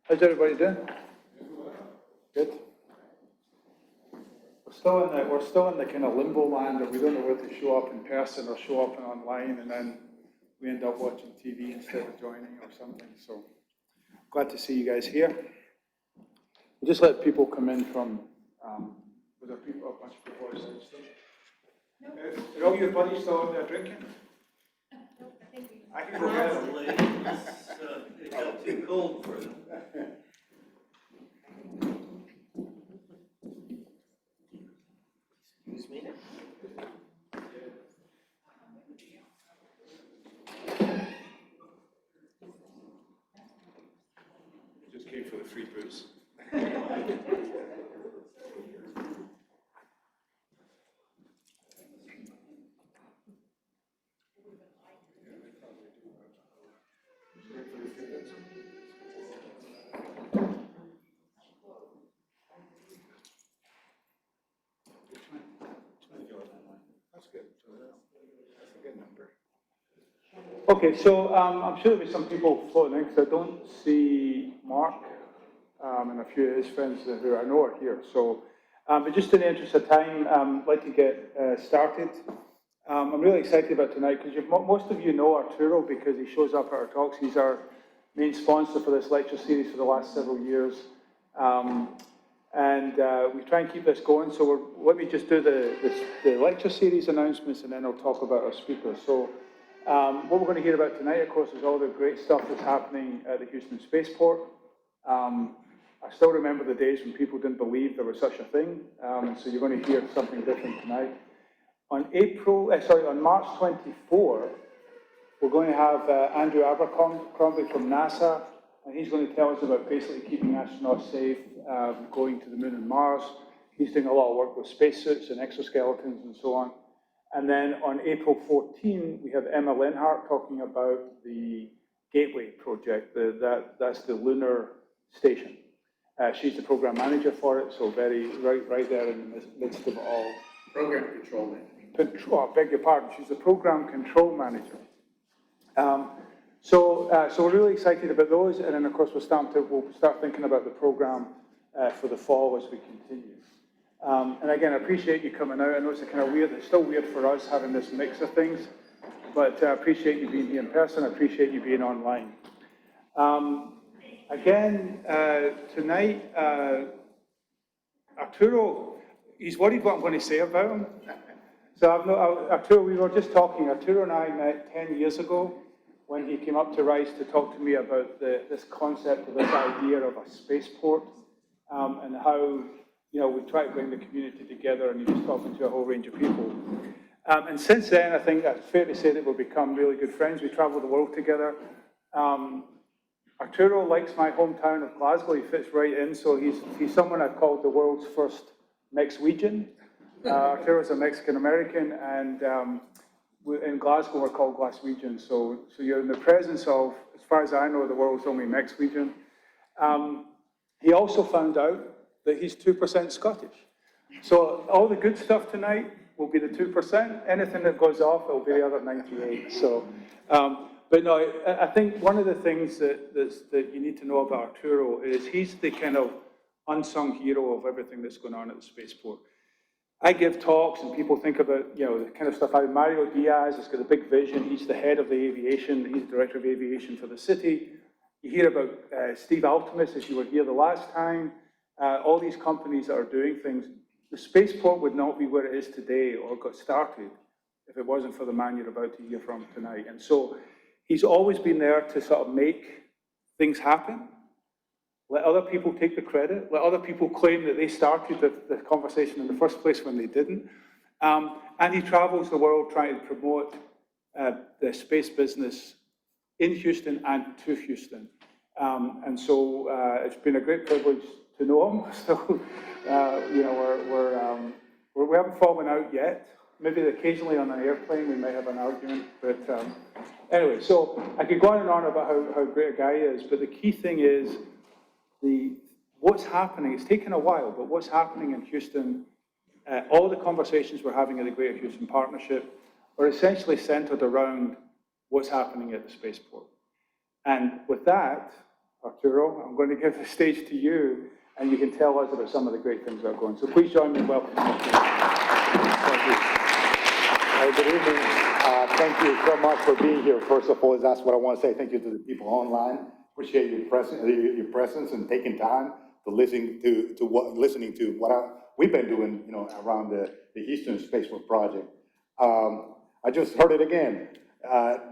How's everybody doing? Good. We're still in the kind of limbo land of we don't know where to show up in person or show up online, and then we end up watching TV instead of joining or something. So glad to see you guys here. We'll just let people come in from. Was there people? A bunch of people outside still? No. Are all your buddies still out there drinking? No, I think we. I can go ahead. It got too cold for them. Excuse me. Just came for the free booze. That's good. That's a good number. Okay, so I'm sure there'll be some people floating in because I don't see Mark and a few of his friends who I know are here. So, but just in the interest of time, I'd like to get started. I'm really excited about tonight because most of you know Arturo because he shows up at our talks. He's our main sponsor for this lecture series for the last several years. We try and keep this going, so let me just do the lecture series announcements and then I'll talk about our speakers. So what we're going to hear about tonight, of course, is all the great stuff that's happening at the Houston Spaceport. I still remember the days when people didn't believe there was such a thing, so you're going to hear something different tonight. On March 24, we're going to have Andrew Abercrombie from NASA, and he's going to tell us about basically keeping astronauts safe, going to the moon and Mars. He's doing a lot of work with spacesuits and exoskeletons and so on. And then on April 14, we have Emma Lenhart talking about the Gateway project. That's the Lunar station. She's the program manager for it, so right there in the midst of it all. Program control manager. I beg your pardon. She's the program control manager. So we're really excited about those, and then of course we'll start thinking about the program for the fall as we continue. And again, I appreciate you coming out. I know it's kind of weird. It's still weird for us having this mix of things, but I appreciate you being here in person. I appreciate you being online. Again, tonight, Arturo, he's worried what I'm going to say about him. So Arturo, we were just talking. Arturo and I met 10 years ago when he came up to Rice to talk to me about this concept of this idea of a spaceport and how we try to bring the community together, and he was talking to a whole range of people. And since then, I think it's fair to say that we've become really good friends. We travel the world together. Arturo likes my hometown of Glasgow. He fits right in, so he's someone I've called the world's first Mexwegian. Arturo's a Mexican-American, and in Glasgow we're called Glaswegian. So you're in the presence of, as far as I know, the world's only Mexwegian. He also found out that he's 2% Scottish. So all the good stuff tonight will be the 2%. Anything that goes off, it'll be the other 98. So, but no, I think one of the things that you need to know about Arturo is he's the kind of unsung hero of everything that's going on at the spaceport. I give talks and people think about, the kind of stuff. Mario Diaz has got a big vision. He's the head of the aviation. He's the director of aviation for the city. You hear about Steve Altimus, as you were here the last time. All these companies that are doing things. The spaceport would not be where it is today or got started if it wasn't for the man you're about to hear from tonight. And so he's always been there to sort of make things happen. Let other people take the credit. Let other people claim that they started the conversation in the first place when they didn't. And he travels the world trying to promote the space business in Houston and to Houston. And so it's been a great privilege to know him. So, we haven't fallen out yet. Maybe occasionally on an airplane we might have an argument. But anyway, so I could go on and on about how great a guy he is. But the key thing is, what's happening, it's taken a while, but what's happening in Houston, all the conversations we're having at the Greater Houston Partnership are essentially centered around what's happening at the spaceport. And with that, Arturo, I'm going to give the stage to you, and you can tell us about some of the great things that are going. So please join me in welcoming him. Thank you. Good evening. Thank you so much for being here. First of all, that's what I want to say. Thank you to the people online. Appreciate your presence and taking time to listen to what we've been doing, around the Houston Spaceport project. I just heard it again.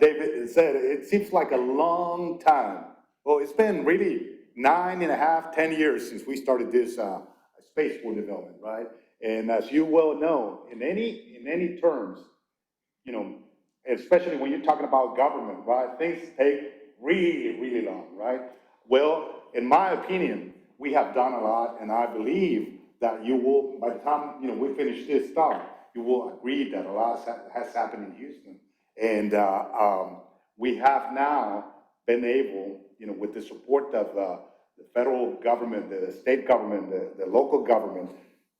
David said it seems like a long time. Well, it's been really 9.5, 10 years since we started this spaceport development, right? And as you well know, in any terms, especially when you're talking about government, right? Things take really, really long, right? Well, in my opinion, we have done a lot, and I believe that you will, by the time, we finish this stuff, you will agree that a lot has happened in Houston. And we have now been able, with the support of the federal government, the state government, the local government,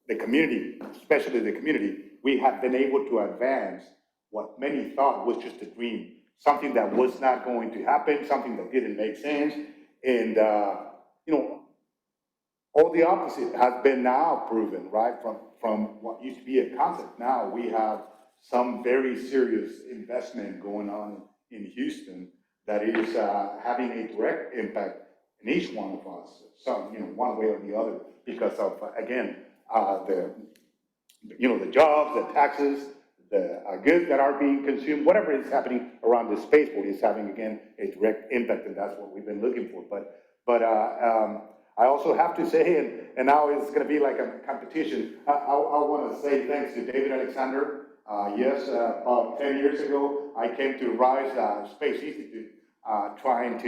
the community, especially the community, we have been able to advance what many thought was just a dream, something that was not going to happen, something that didn't make sense. And, all the opposite has been now proven, right? From what used to be a concept. Now we have some very serious investment going on in Houston that is having a direct impact in each one of us, one way or the other, because of, again, the jobs, the taxes, the goods that are being consumed, whatever is happening around the spaceport is having, again, a direct impact, and that's what we've been looking for. But I also have to say, and now it's going to be like a competition, I want to say thanks to David Alexander. Yes, about 10 years ago, I came to Rise Space Institute trying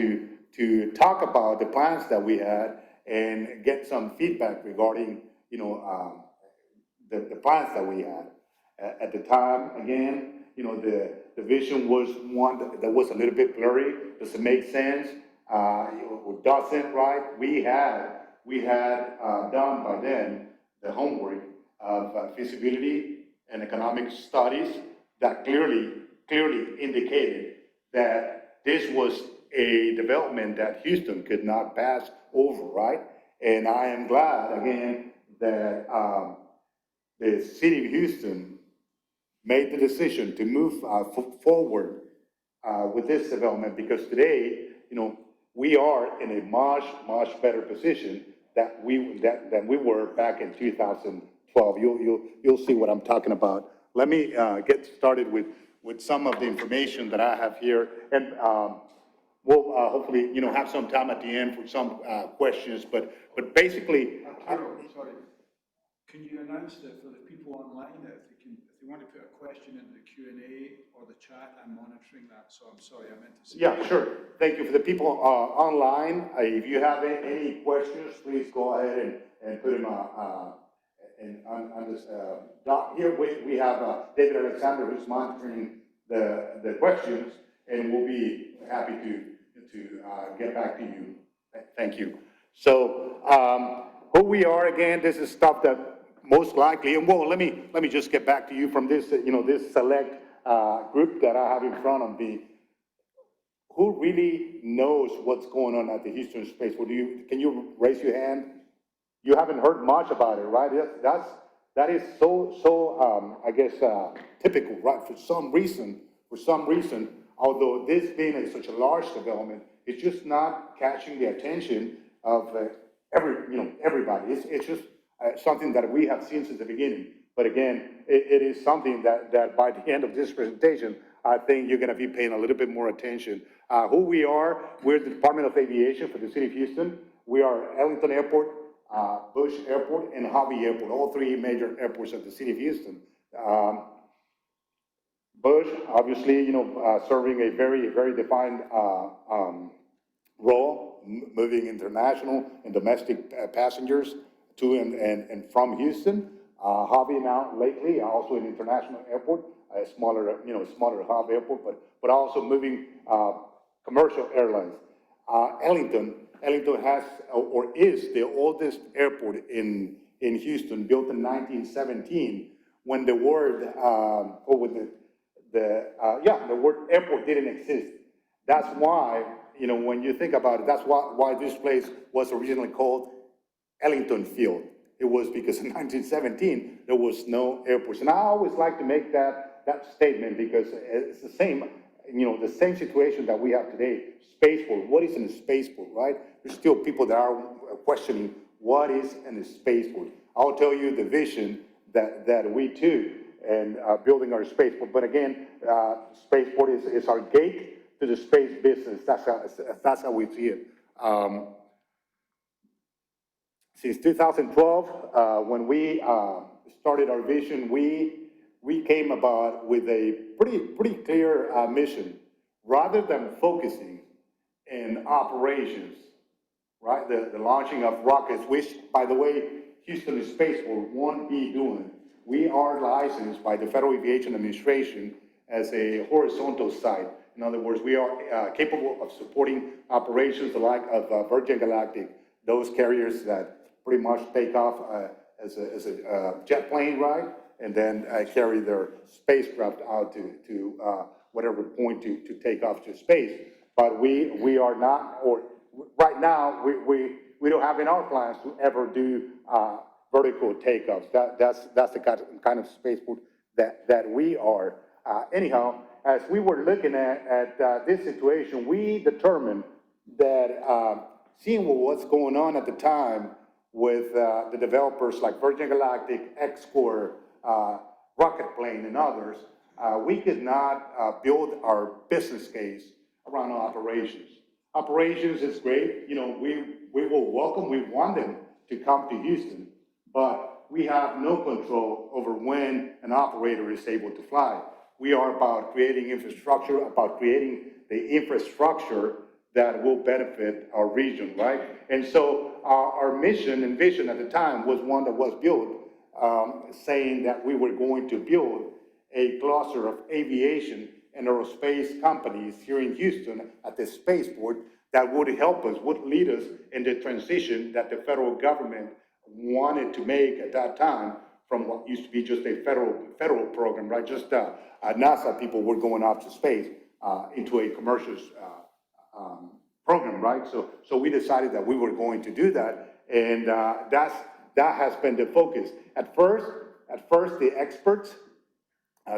to talk about the plans that we had and get some feedback regarding, the plans that we had. At the time, again, the vision was one that was a little bit blurry. Does it make sense? Or doesn't, right? We had done by then the homework of feasibility and economic studies that clearly indicated that this was a development that Houston could not pass over, right? And I am glad, again, that the city of Houston made the decision to move forward with this development, because today, we are in a much better position than we were back in 2012. You'll see what I'm talking about. Let me get started with some of the information that I have here, and we'll hopefully have some time at the end for some questions. But basically, Arturo, sorry. Can you announce that for the people online that if they want to put a question into the Q&A or the chat, I'm monitoring that. So I'm sorry, I meant to say. Yeah, sure. Thank you. For the people online, if you have any questions, please go ahead and put them on this doc. Here we have David Alexander, who's monitoring the questions, and we'll be happy to get back to you. Thank you. So who we are, again, this is stuff that most likely, and well, let me just get back to you from this, this select group that I have in front of me. Who really knows what's going on at the Houston Spaceport? Can you raise your hand? You haven't heard much about it, right? That is so I guess typical, right? For some reason, although this being such a large development, it's just not catching the attention of everybody. It's just something that we have seen since the beginning. But again, it is something that by the end of this presentation, I think you're going to be paying a little bit more attention. Who we are, we're the Department of Aviation for the City of Houston. We are Ellington Airport, Bush Airport, and Hobby Airport, all three major airports of the City of Houston. Bush, obviously, serving a very, very defined role, moving international and domestic passengers to and from Houston. Hobby now lately, also an international airport, a smaller hub airport, but also moving commercial airlines. Ellington has or is the oldest airport in Houston, built in 1917, when the word the word airport didn't exist. That's why you know, when you think about it, that's why this place was originally called Ellington Field. It was because in 1917, there was no airports. And I always like to make that statement because it's the same, you know, the same situation that we have today. Spaceport, what is in a spaceport, right? There's still people that are questioning what is in a spaceport. I'll tell you the vision that we took and building our spaceport. But again, spaceport is our gate to the space business. That's how we see it. Since 2012, when we started our vision, we came about with a pretty clear mission. Rather than focusing in operations, right, the launching of rockets, which, by the way, Houston Spaceport won't be doing. We are licensed by the Federal Aviation Administration as a horizontal site. In other words, we are capable of supporting operations the like of Virgin Galactic, those carriers that pretty much take off as a jet plane, right? And then carry their spacecraft out to whatever point to take off to space. But we are not, or right now, we don't have in our plans to ever do vertical takeoffs. That's the kind of spaceport that we are. Anyhow, as we were looking at this situation, we determined that seeing what was going on at the time with the developers like Virgin Galactic, X-Core, Rocket Plane, and others, we could not build our business case around operations. Operations is great. You know, we will welcome, we want them to come to Houston, but we have no control over when an operator is able to fly. We are about creating infrastructure, about creating the infrastructure that will benefit our region, right? And so our mission and vision at the time was one that was built, saying that we were going to build a cluster of aviation and aerospace companies here in Houston at the spaceport that would help us, would lead us in the transition that the federal government wanted to make at that time from what used to be just a federal program, right? Just NASA people were going off to space into a commercial program, right? So we decided that we were going to do that, and that has been the focus. At first, the experts,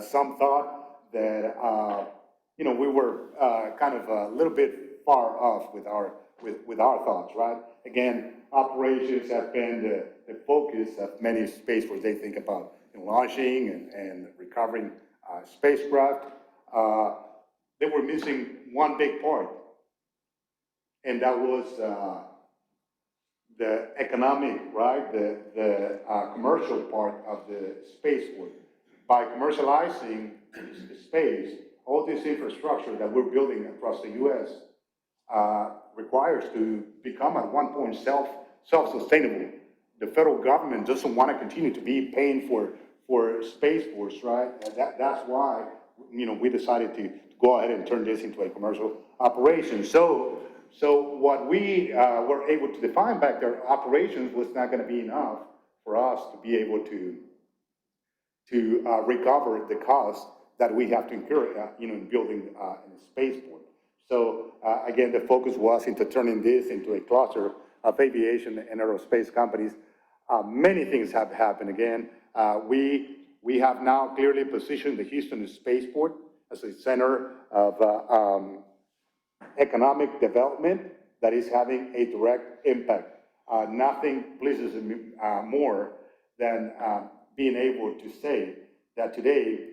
some thought that you know, we were kind of a little bit far off with our thoughts, right? Again, operations have been the focus of many spaceports. They think about launching and recovering spacecraft. They were missing one big part, and that was the economic, right? The commercial part of the spaceport. By commercializing space, all this infrastructure that we're building across the U.S. Requires to become at one point self-sustainable. The federal government doesn't want to continue to be paying for spaceports, right? That's why, you know, we decided to go ahead and turn this into a commercial operation. So what we were able to define back there, operations was not going to be enough for us to be able to recover the cost that we have to incur, you know, in building a spaceport. So again, the focus was into turning this into a cluster of aviation and aerospace companies. Many things have happened. Again, we have now clearly positioned the Houston Spaceport as a center of economic development that is having a direct impact. Nothing pleases me more than being able to say that today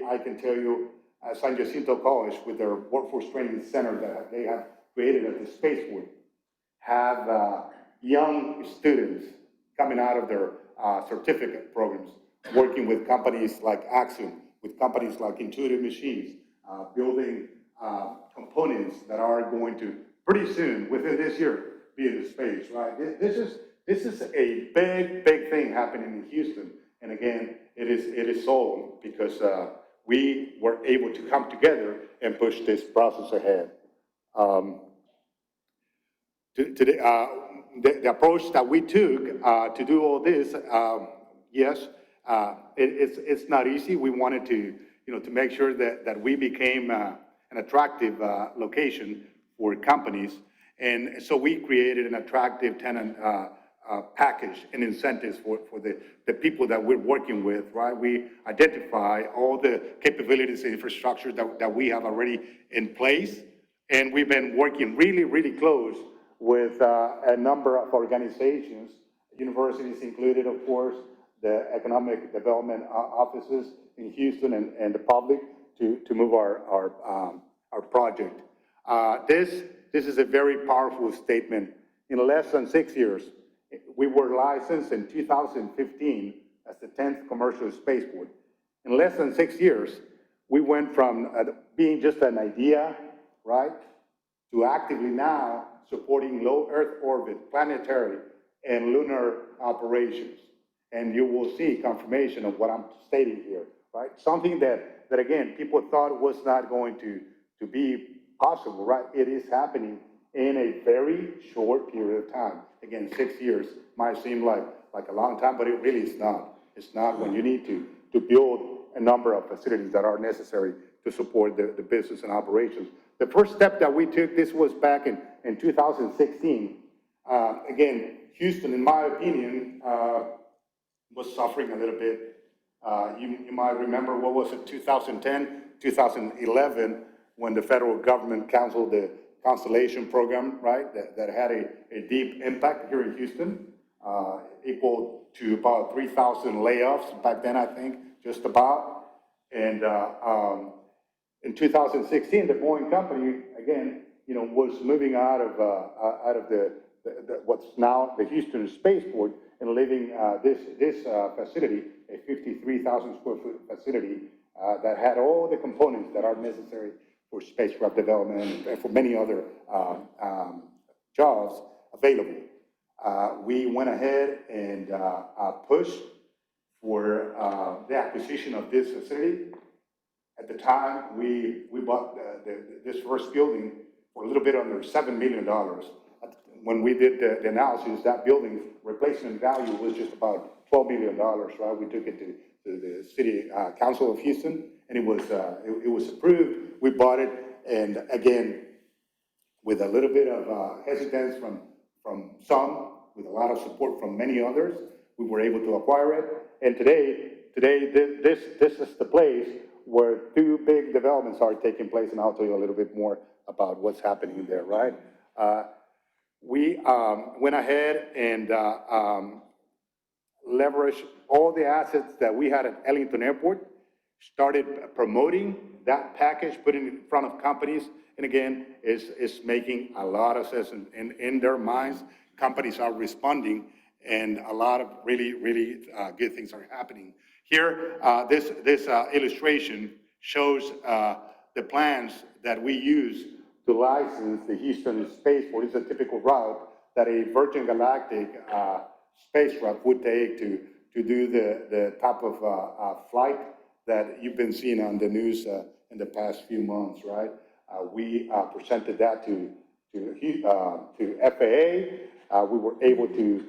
I can tell you San Jacinto College, with their workforce training center that they have created at the spaceport, have young students coming out of their certificate programs, working with companies like Axiom, with companies like Intuitive Machines, building components that are going to pretty soon, within this year, be in space, right? This is a big thing happening in Houston, and again, it is so because we were able to come together and push this process ahead. The approach that we took to do all this, yes, it's not easy. We wanted to, you know, to make sure that we became an attractive location for companies. And so we created an attractive tenant package and incentives for the people that we're working with, right? We identify all the capabilities and infrastructure that we have already in place. And we've been working really, really close with a number of organizations, universities included, of course, the economic development offices in Houston and the public to move our project. This is a very powerful statement. In less than 6 years, we were licensed in 2015 as the 10th commercial spaceport. In less than 6 years, we went from being just an idea, right, to actively now supporting low Earth orbit, planetary, and lunar operations. And you will see confirmation of what I'm stating here, right? Something that again, people thought was not going to be possible, right? It is happening in a very short period of time. Again, 6 years might seem like a long time, but it really is not. It's not when you need to build a number of facilities that are necessary to support the business and operations. The first step that we took, this was back in 2016. Again, Houston, in my opinion, was suffering a little bit. You might remember, what was it, 2010, 2011, when the federal government canceled the Constellation program, right, that had a deep impact here in Houston, equal to about 3,000 layoffs back then, I think, just about. And in 2016, the Boeing company, again, was moving out of the what's now the Houston Spaceport and leaving this facility, a 53,000 square foot facility that had all the components that are necessary for spacecraft development and for many other jobs available. We went ahead and pushed for the acquisition of this facility. At the time, we bought this first building for a little bit under $7 million. When we did the analysis, that building's replacement value was just about $12 million, right? We took it to the City Council of Houston, and it was approved. We bought it, and again, with a little bit of hesitance from some, with a lot of support from many others, we were able to acquire it. And today this is the place where two big developments are taking place, and I'll tell you a little bit more about what's happening there, right? We went ahead and leveraged all the assets that we had at Ellington Airport, started promoting that package, putting it in front of companies, and again, is making a lot of sense in their minds. Companies are responding, and a lot of really good things are happening. Here, this illustration shows the plans that we use to license the Houston Spaceport. It's a typical route that a Virgin Galactic spacecraft would take to do the type of flight that you've been seeing on the news in the past few months, right? We presented that to FAA. We were able to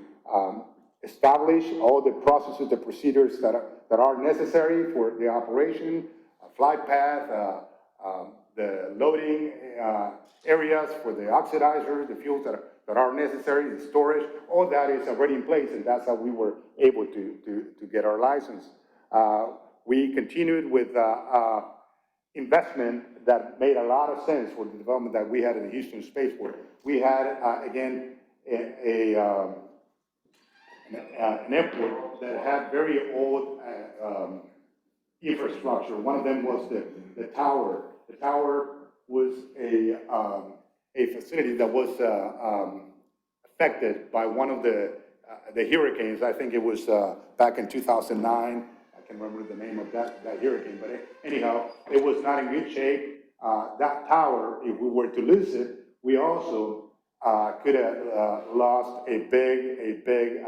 establish all the processes, the procedures that are necessary for the operation, a flight path, the loading areas for the oxidizers, the fuels that are necessary, the storage, all that is already in place, and that's how we were able to get our license. We continued with investment that made a lot of sense for the development that we had in the Houston Spaceport. We had, again, an airport that had very old infrastructure. One of them was the tower. The tower was a facility that was affected by one of the hurricanes. I think it was back in 2009. I can't remember the name of that hurricane, but anyhow, it was not in good shape. That tower, if we were to lose it, we also could have lost a big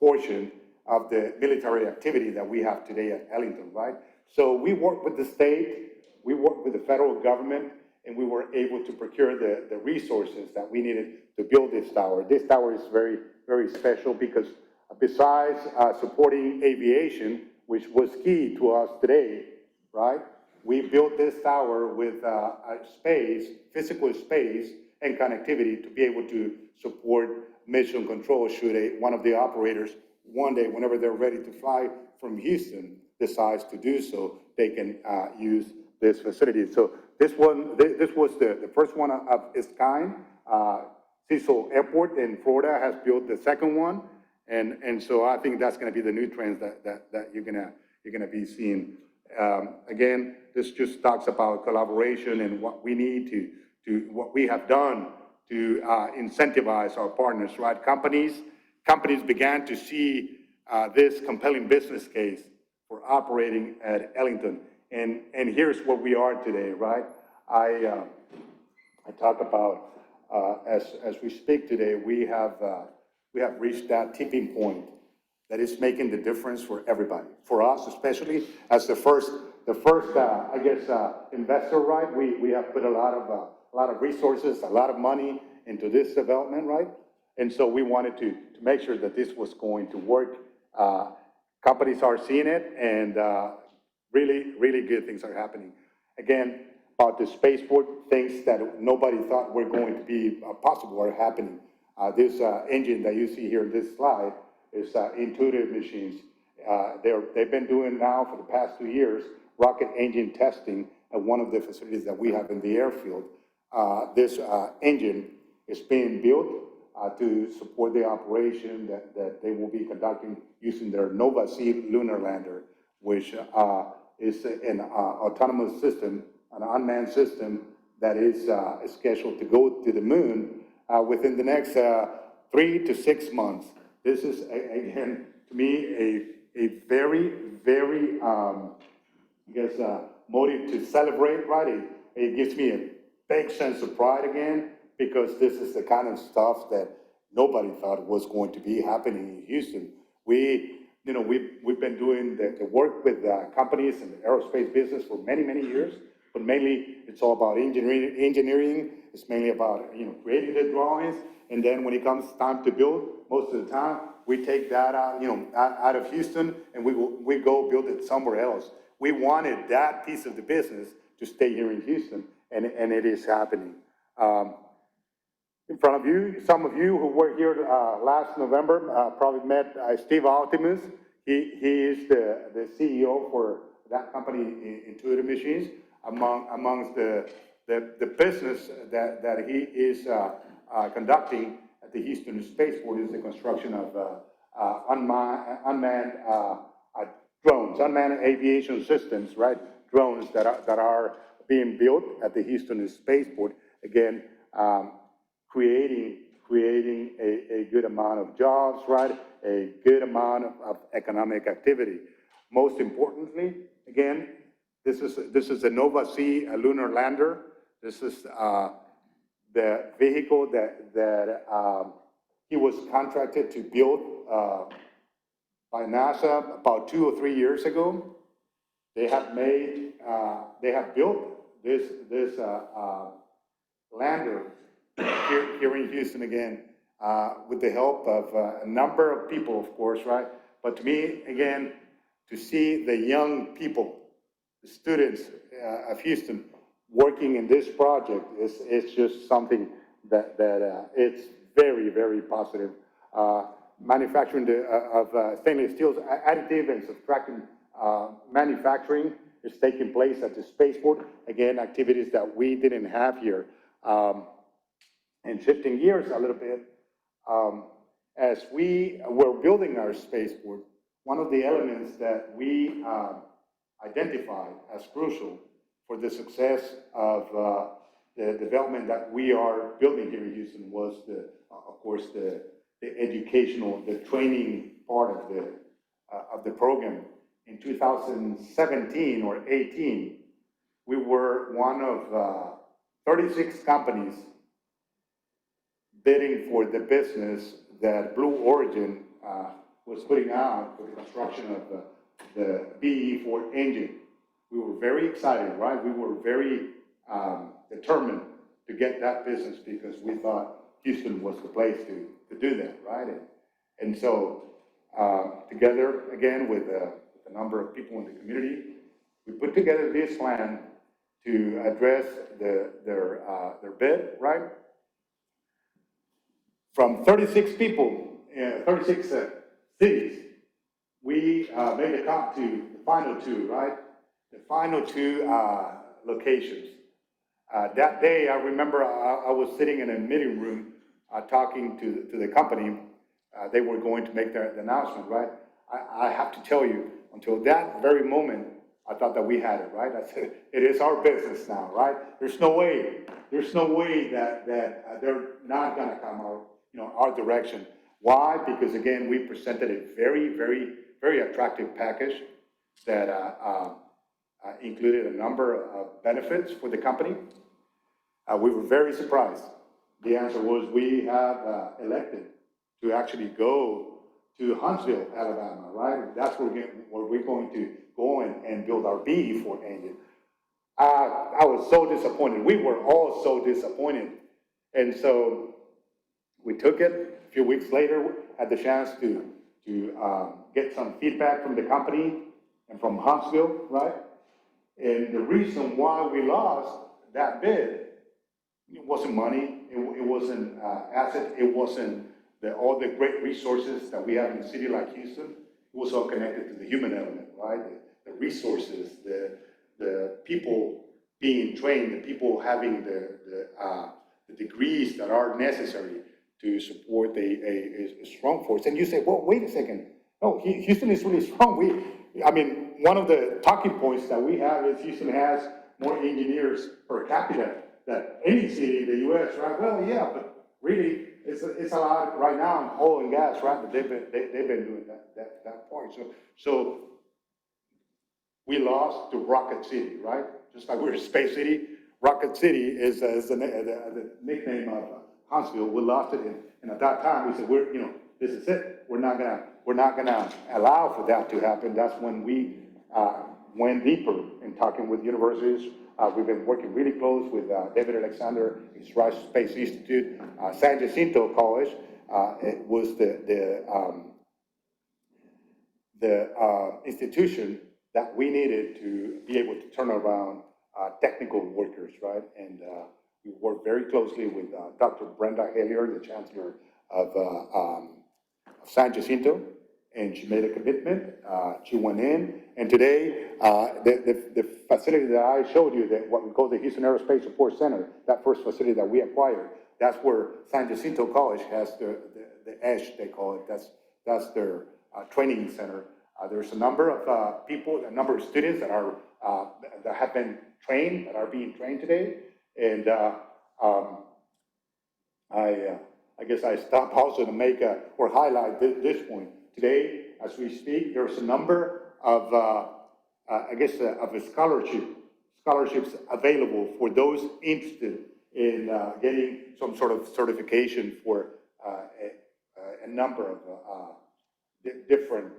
portion of the military activity that we have today at Ellington, right? So we worked with the state, we worked with the federal government, and we were able to procure the resources that we needed to build this tower. This tower is very special because besides supporting aviation, which was key to us today, right? we built this tower with a space, physical space and connectivity to be able to support mission control should one of the operators one day, whenever they're ready to fly from Houston, decides to do so, they can use this facility. So this was the first one of its kind. Cecil Airport in Florida has built the second one, and so I think that's going to be the new trends that you're gonna be seeing. Again, this just talks about collaboration and what we need to what we have done to incentivize our partners, right? Companies began to see this compelling business case for operating at Ellington, and here's where we are today, right? I talk about as we speak today, we have reached that tipping point that is making the difference for everybody, for us especially as the first I guess investor, right? We have put a lot of resources, a lot of money into this development, right? And so we wanted to make sure that this was going to work. Companies are seeing it, and really good things are happening. Again, about the spaceport, things that nobody thought were going to be possible are happening. This engine that you see here in this slide is Intuitive Machines. They've been doing now for the past 2 years rocket engine testing at one of the facilities that we have in the airfield. This engine is being built to support the operation that they will be conducting using their Nova-C lunar lander, which is an autonomous system, an unmanned system that is scheduled to go to the moon within the next 3 to 6 months. This is, again, to me, a very, very, I guess, motive to celebrate, right? It gives me a big sense of pride again, because this is the kind of stuff that nobody thought was going to be happening in Houston. We've been doing the work with companies in the aerospace business for many, many years, but mainly it's all about engineering. It's mainly about, creating the drawings, and then when it comes time to build, most of the time, we take that out of Houston, and we go build it somewhere else. We wanted that piece of the business to stay here in Houston, and it is happening. In front of you, some of you who were here last November probably met Steve Optimus. He is the CEO for that company, Intuitive Machines. Amongst the business that he is conducting at the Houston Spaceport is the construction of unmanned drones, unmanned aviation systems, right? Drones that are being built at the Houston Spaceport. Again, creating a good amount of jobs, right? A good amount of economic activity. Most importantly, again, this is a Nova-C lunar lander. This is the vehicle that he was contracted to build by NASA about 2 or 3 years ago. They have built this lander here in Houston again, with the help of a number of people, of course, right? But to me, again, to see the young people, the students of Houston working in this project is just something that it's very, very positive. Manufacturing of stainless steel additive and subtracting manufacturing is taking place at the spaceport. Again, activities that we didn't have here. And shifting gears a little bit, as we were building our spaceport, one of the elements that we identified as crucial for the success of the development that we are building here in Houston was of course, the educational, the training part of the program. In 2017 or 18, we were one of 36 companies bidding for the business that Blue Origin was putting out for the construction of the BE-4 engine. We were very excited, right? We were very determined to get that business because we thought Houston was the place to do that, right? And so together, again, with a number of people in the community, We put together this plan to address their bid, right? From 36 people, 36 cities, we made it come to the final two, right? The final two locations. That day, I remember I was sitting in a meeting room talking to the company. They were going to make the announcement, right? I have to tell you, until that very moment, I thought that we had it, right? I said, it is our business now, right? There's no way that they're not gonna come our direction. Why? Because again, we presented a very attractive package that included a number of benefits for the company. We were very surprised. The answer was we have elected to actually go to Huntsville, Alabama, right? That's where we're going to go and build our B-4 engine. I was so disappointed. We were all so disappointed. And so we took it. A few weeks later, had the chance to get some feedback from the company and from Huntsville, right? And the reason why we lost that bid, it wasn't money, it wasn't asset, it wasn't all the great resources that we have in a city like Houston. It was all connected to the human element, right? The resources, the people being trained, the people having the degrees that are necessary to support a strong force. And you say, well, wait a second. No, Houston is really strong. One of the talking points that we have is Houston has more engineers per capita than any city in the U.S., right? Well, yeah, but really, it's a lot right now in oil and gas, right? But they've been doing that point. So we lost to Rocket City, right? Just like we're Space City, Rocket City is the nickname of Huntsville. We lost it, and at that time we said, this is it. We're not gonna allow for that to happen. That's when we went deeper in talking with universities. We've been working really close with David Alexander, his Rice Space Institute, San Jacinto College. It was the institution that we needed to be able to turn around technical workers, right? And we worked very closely with Dr. Brenda Hillier, the chancellor of San Jacinto, and she made a commitment. She went in, and today, the facility that I showed you, that what we call the Houston Aerospace Support Center, that first facility that we acquired, that's where San Jacinto College has the ESH, they call it. That's their training center. There's a number of people, a number of students that are that have been trained, that are being trained today, and I guess I stop also to make or highlight this point. Today, as we speak, there's a number of, of scholarships available for those interested in getting some sort of certification for a number of different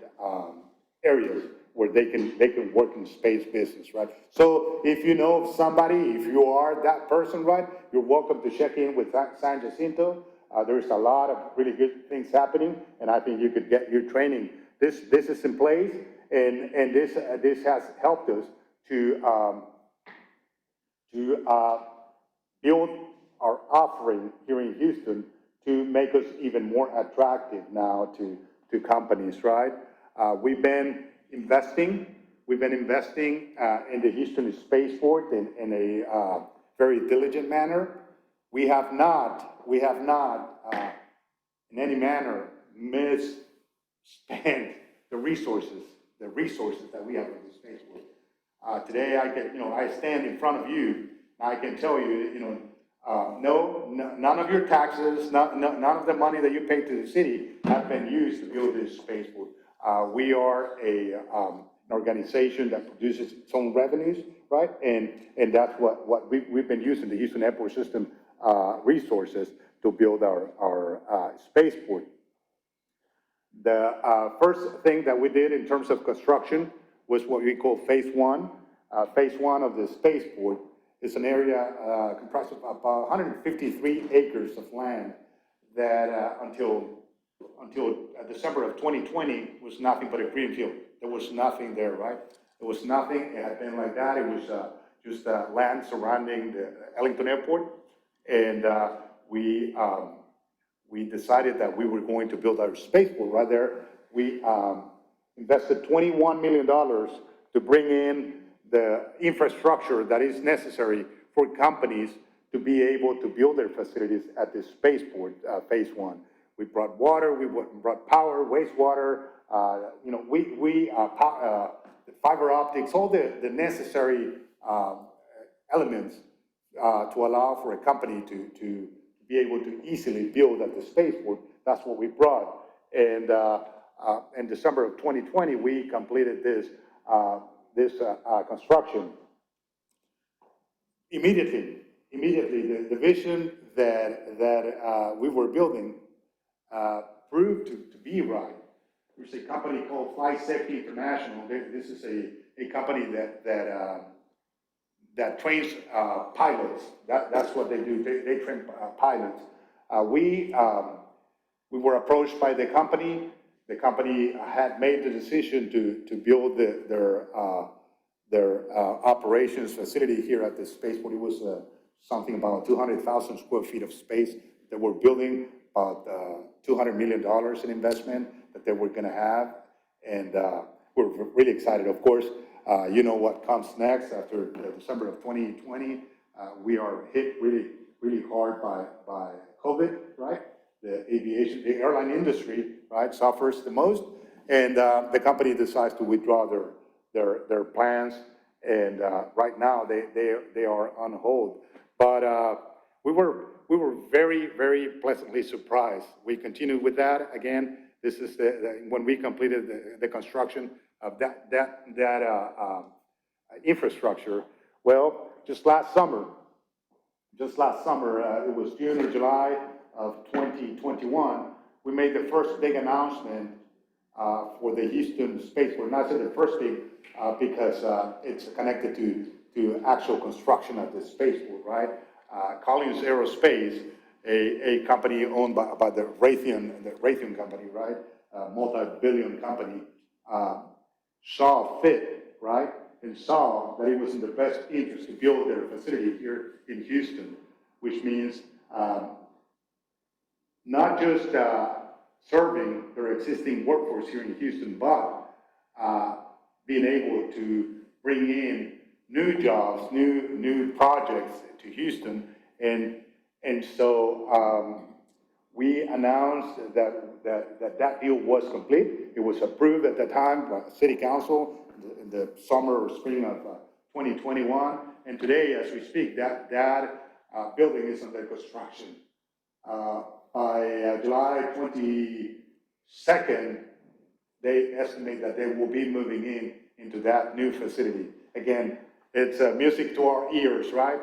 areas where they can work in space business, right? So if you know of somebody, if you are that person, right, you're welcome to check in with San Jacinto. There's a lot of really good things happening, and I think you could get your training. This is in place, and this has helped us to build our offering here in Houston to make us even more attractive now to companies, right? We've been investing in the Houston Spaceport in a very diligent manner. We have not in any manner misspent the resources that we have in the spaceport. Today I stand in front of you, and I can tell you, none of your taxes, none of the money that you pay to the city have been used to build this spaceport. We are an organization that produces its own revenues, right? And that's what we've been using the Houston Airport System resources to build our spaceport. The first thing that we did in terms of construction was what we call phase one. Phase one of the spaceport is an area comprised of about 153 acres of land that until December of 2020 was nothing but a greenfield. There was nothing there, right? There was nothing, it had been like that, it was just land surrounding the Ellington Airport. And we decided that we were going to build our spaceport right there. We invested $21 million to bring in the infrastructure that is necessary for companies to be able to build their facilities at the spaceport, phase one. We brought water, we brought power, wastewater, fiber optics, all the necessary elements to allow for a company to be able to easily build at the spaceport. That's what we brought. And in December of 2020, we completed this construction. Immediately, the vision that we were building proved to be right. There's a company called Flight Safety International. This is a company that trains pilots. That's what they do. They train pilots. We were approached by the company. The company had made the decision to build their operations facility here at the spaceport. It was something about 200,000 square feet of space that we're building, about $200 million in investment that they were going to have. And we're really excited. Of course, you know what comes next after December of 2020. We are hit really, really hard by COVID, right? The aviation, the airline industry, right, suffers the most. And the company decides to withdraw their plans. And right now they are on hold. But we were very, very pleasantly surprised. We continued with that. Again, this is when we completed the construction of that infrastructure. Well, just last summer, it was June or July of 2021, we made the first big announcement for the Houston Spaceport. Not the first big, because it's connected to actual construction of the spaceport, right? Collins Aerospace, a company owned by the Raytheon company, right? Multi-billion company, saw fit, right? And saw that it was in the best interest to build their facility here in Houston, which means not just serving their existing workforce here in Houston, but being able to bring in new jobs, new projects to Houston. And so we announced that deal was complete. It was approved at the time by the City Council in the summer or spring of 2021. And today, as we speak, that building is under construction. By July 22nd, they estimate that they will be moving into that new facility. Again, it's music to our ears, right?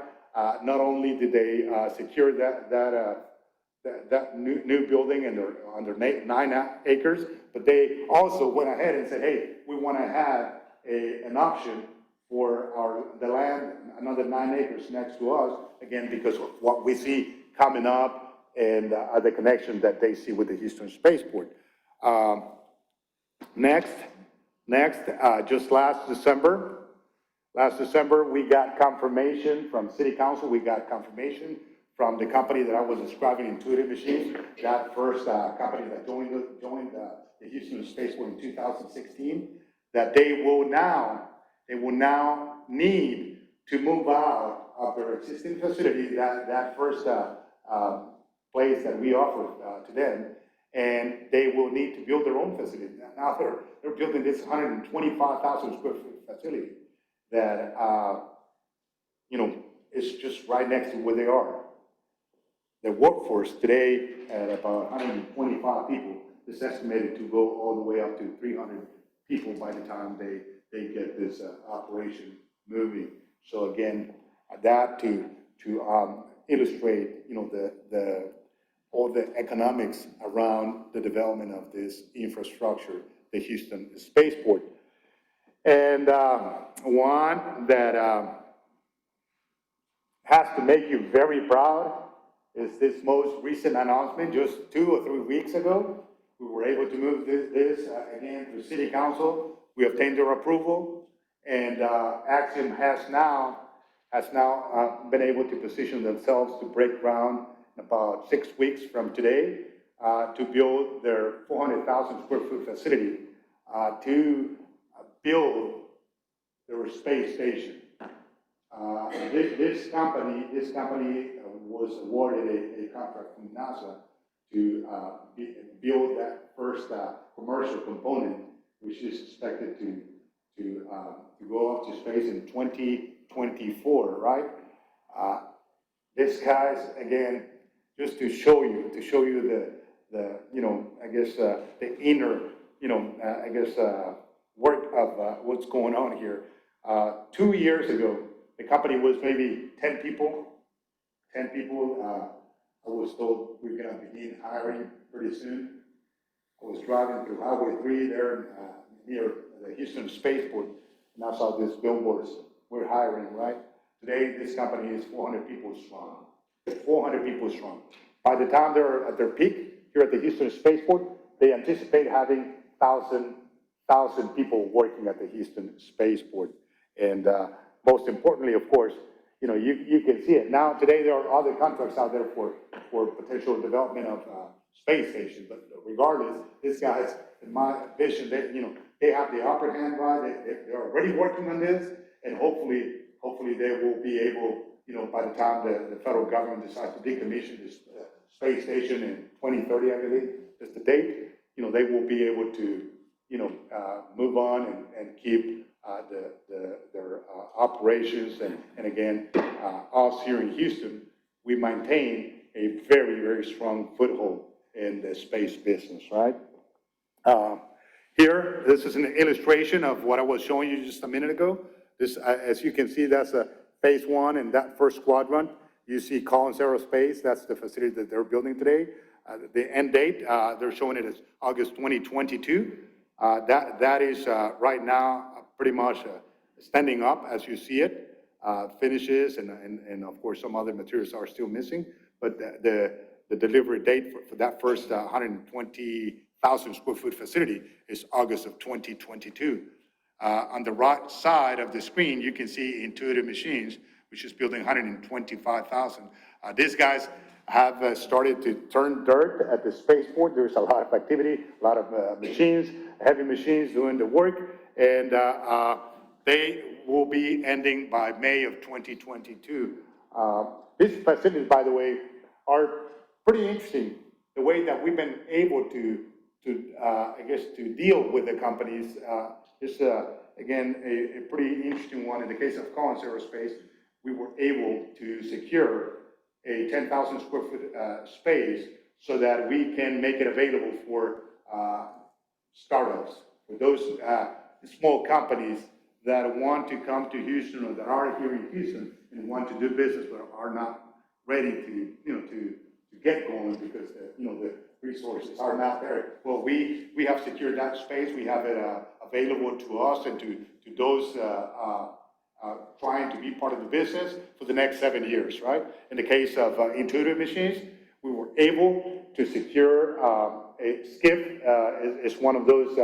Not only did they secure that new building under 9 acres, but they also went ahead and said, hey, we want to have an option for the land, another 9 acres next to us, again, because of what we see coming up and the connection that they see with the Houston Spaceport. Next, just last December, we got confirmation from City Council, we got confirmation from the company that I was describing, Intuitive Machines, that first company that joined the Houston Spaceport in 2016, that they will now need to move out of their existing facility, that first place that we offered to them, and they will need to build their own facility. Now they're building this 125,000 square foot facility that is just right next to where they are. The workforce today at about 125 people is estimated to go all the way up to 300 people by the time they get this operation moving. So again, that to illustrate, all the economics around the development of this infrastructure, the Houston Spaceport. And one that has to make you very proud is this most recent announcement. Just 2 or 3 weeks ago, we were able to move this again to City Council. We obtained their approval, And Axiom has now been able to position themselves to break ground in about 6 weeks from today to build their 400,000 square foot facility to build their space station. This company was awarded a contract from NASA to build that first commercial component, which is expected to go up to space in 2024, right? This guy's, again, just to show you the I guess the inner, work of what's going on here. 2 years ago, the company was maybe 10 people. I was told we're gonna begin hiring pretty soon. I was driving through Highway 3 there near the Houston Spaceport, and I saw these billboards, we're hiring, right? Today, this company is 400 people strong. 400 people strong. By the time they're at their peak here at the Houston Spaceport, they anticipate having 1,000 people working at the Houston Spaceport. And most importantly, of course, you can see it. Now, today, there are other contracts out there for potential development of space stations, but regardless, these guys, in my vision, they have the upper hand, right? They're already working on this, and hopefully they will be able, by the time the federal government decides to decommission this space station in 2030, I believe, is the date, they will be able to, move on and keep their operations, and again, us here in Houston, we maintain a very, very strong foothold in the space business, right? Here, this is an illustration of what I was showing you just a minute ago. This, as you can see, that's a phase 1 and that first quadrant. You see Collins Aerospace, that's the facility that they're building today. The end date, they're showing it as August 2022. That is right now pretty much standing up as you see it. Finishes and of course some other materials are still missing, but the delivery date for that first 120,000 square foot facility is August of 2022. On the right side of the screen, you can see Intuitive Machines, which is building 125,000. These guys have started to turn dirt at the spaceport. There's a lot of activity, a lot of machines, heavy machines doing the work, and they will be ending by May of 2022. These facilities, by the way, are pretty interesting. The way that we've been able to deal with the companies is, again, a pretty interesting one. In the case of Collins Aerospace, we were able to secure a 10,000 square foot space so that we can make it available for startups, for those small companies that want to come to Houston or that are here in Houston and want to do business but are not ready to, to get going because the resources are not there. Well, we have secured that space. We have it available to us and to those trying to be part of the business for the next 7 years, right? In the case of Intuitive Machines, we were able to secure a SCIF is one of those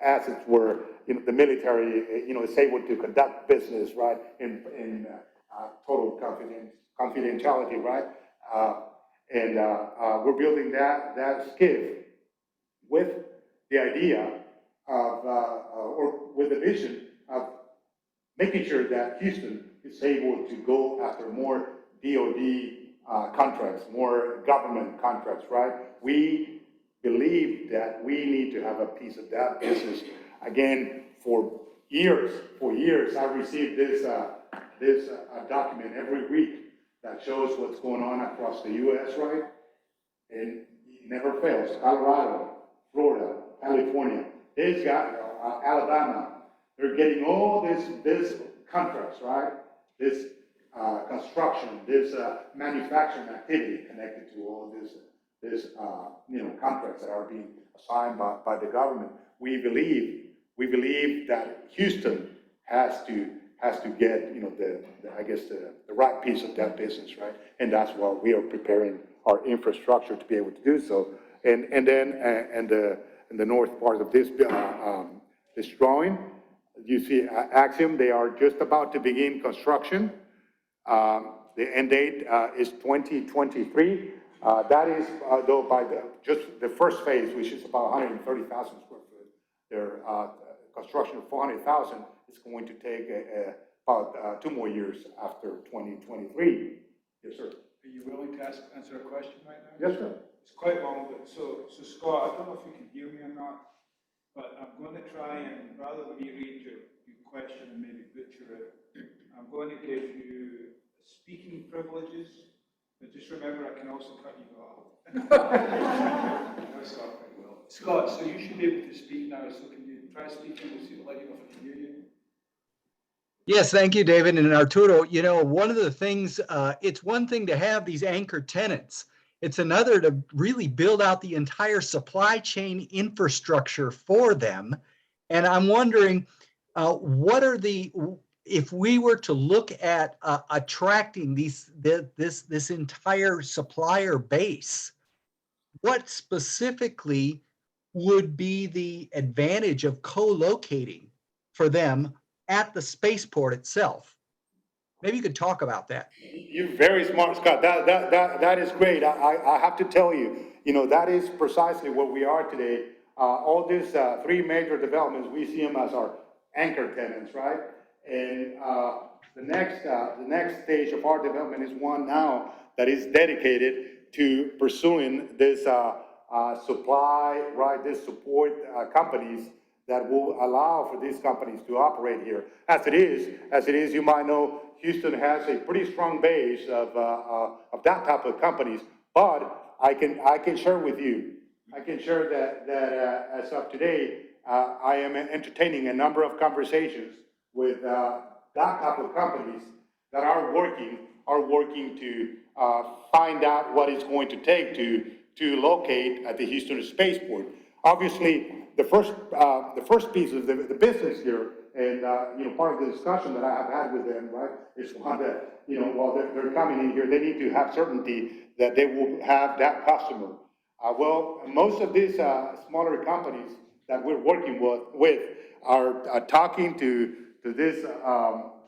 assets where the military is able to conduct business, right, in total confidentiality, right? And we're building that SCIF with the idea of, or with the vision of making sure that Houston is able to go after more DoD contracts, more government contracts, right? We believe that we need to have a piece of that business. Again, for years, I've received this document every week that shows what's going on across the U.S., right? And it never fails. Colorado, Florida, California, they've got Alabama. They're getting all this contracts, right? This construction, this manufacturing activity connected to all this contracts that are being assigned by the government. We believe that Houston has to get the right piece of that business, right? And that's why we are preparing our infrastructure to be able to do so. And then in the north part of this this drawing, you see Axiom, they are just about to begin construction. The end date is 2023. That is, though, by just the first phase, which is about 130,000 square foot. Their construction of 400,000 is going to take about 2 more years after 2023. Yes, sir. Are you willing to answer a question right now? Yes, sir. It's quite long, but so Scott, I don't know if you can hear me or not, but I'm going to try and, rather than me read your question and maybe butcher it, I'm going to give you speaking privileges, but just remember I can also cut you off. No, Scott, very well. Scott, so you should be able to speak now, so can you try speaking? We'll see, let you know if I can hear you. Yes, thank you, David. And Arturo, you know, one of the things, it's one thing to have these anchor tenants. It's another to really build out the entire supply chain infrastructure for them. And I'm wondering, what are if we were to look at attracting this entire supplier base, what specifically would be the advantage of co-locating for them at the spaceport itself? Maybe you could talk about that. You're very smart, Scott. That is great. I have to tell you, you know, that is precisely what we are today. All these 3 major developments, we see them as our anchor tenants, right? And the next stage of our development is one now that is dedicated to pursuing this supply, right? This support companies that will allow for these companies to operate here. As it is, you might know, Houston has a pretty strong base of that type of companies. But I can share with you, that as of today, I am entertaining a number of conversations with that type of companies that are working to find out what it's going to take to locate at the Houston Spaceport. Obviously, the first piece of the business here, and you know, part of the discussion that I have had with them, right, is one that, you know, while they're coming in here, they need to have certainty that they will have that customer. Well, most of these smaller companies that we're working with are talking to these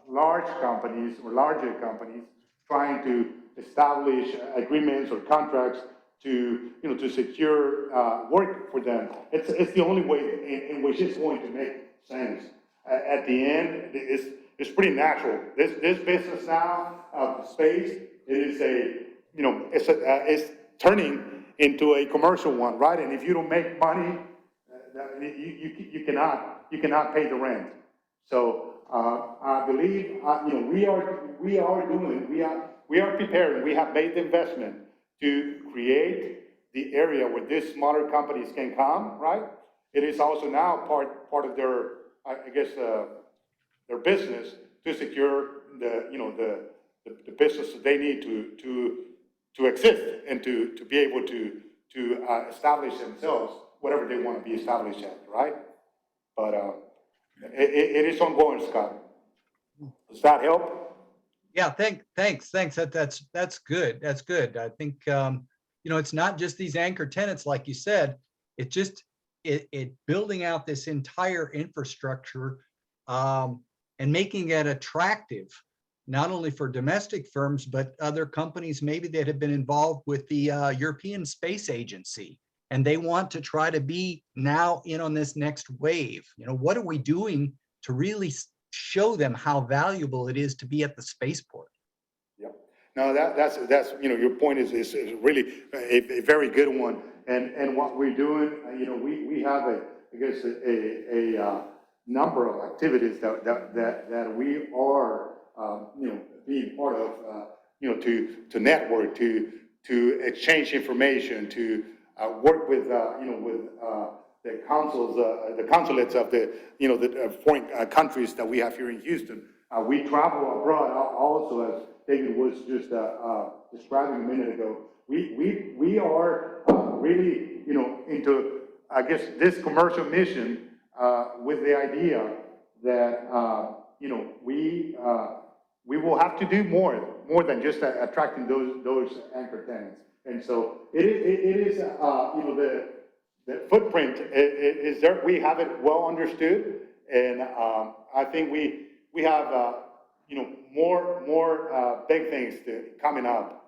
large companies or larger companies, trying to establish agreements or contracts to, you know, to secure work for them. It's the only way in which it's going to make sense. At the end, it's pretty natural. This business now of space, it is it's turning into a commercial one, right? And if you don't make money, you cannot pay the rent. So I believe you know, we are preparing. We have made the investment to create the area where these smaller companies can come, right? It is also now part of their, I guess, their business to secure the business that they need to exist and to be able to establish themselves, whatever they want to be established at, right? But it is ongoing, Scott. Does that help? Yeah, thanks. That's good. That's good. I think you know, it's not just these anchor tenants, like you said. It just it building out this entire infrastructure and making it attractive, not only for domestic firms, but other companies maybe that have been involved with the European Space Agency, and they want to try to be now in on this next wave. You know, what are we doing to really show them how valuable it is to be at the spaceport? Yeah. No, that's you know, your point is really a very good one. And what we're doing, you know, we have I guess a number of activities that we are you know, being part of, you know, to network, to exchange information, to work with you know, with the consuls, the consulates of the, you know, the foreign countries that we have here in Houston. We travel abroad also, as David was just describing a minute ago. We are really, you know, into, I guess, this commercial mission with the idea that you know, we will have to do more than just attracting those anchor tenants. And so it is you know, the footprint is there. We have it well understood, and I think we have, more big things coming up.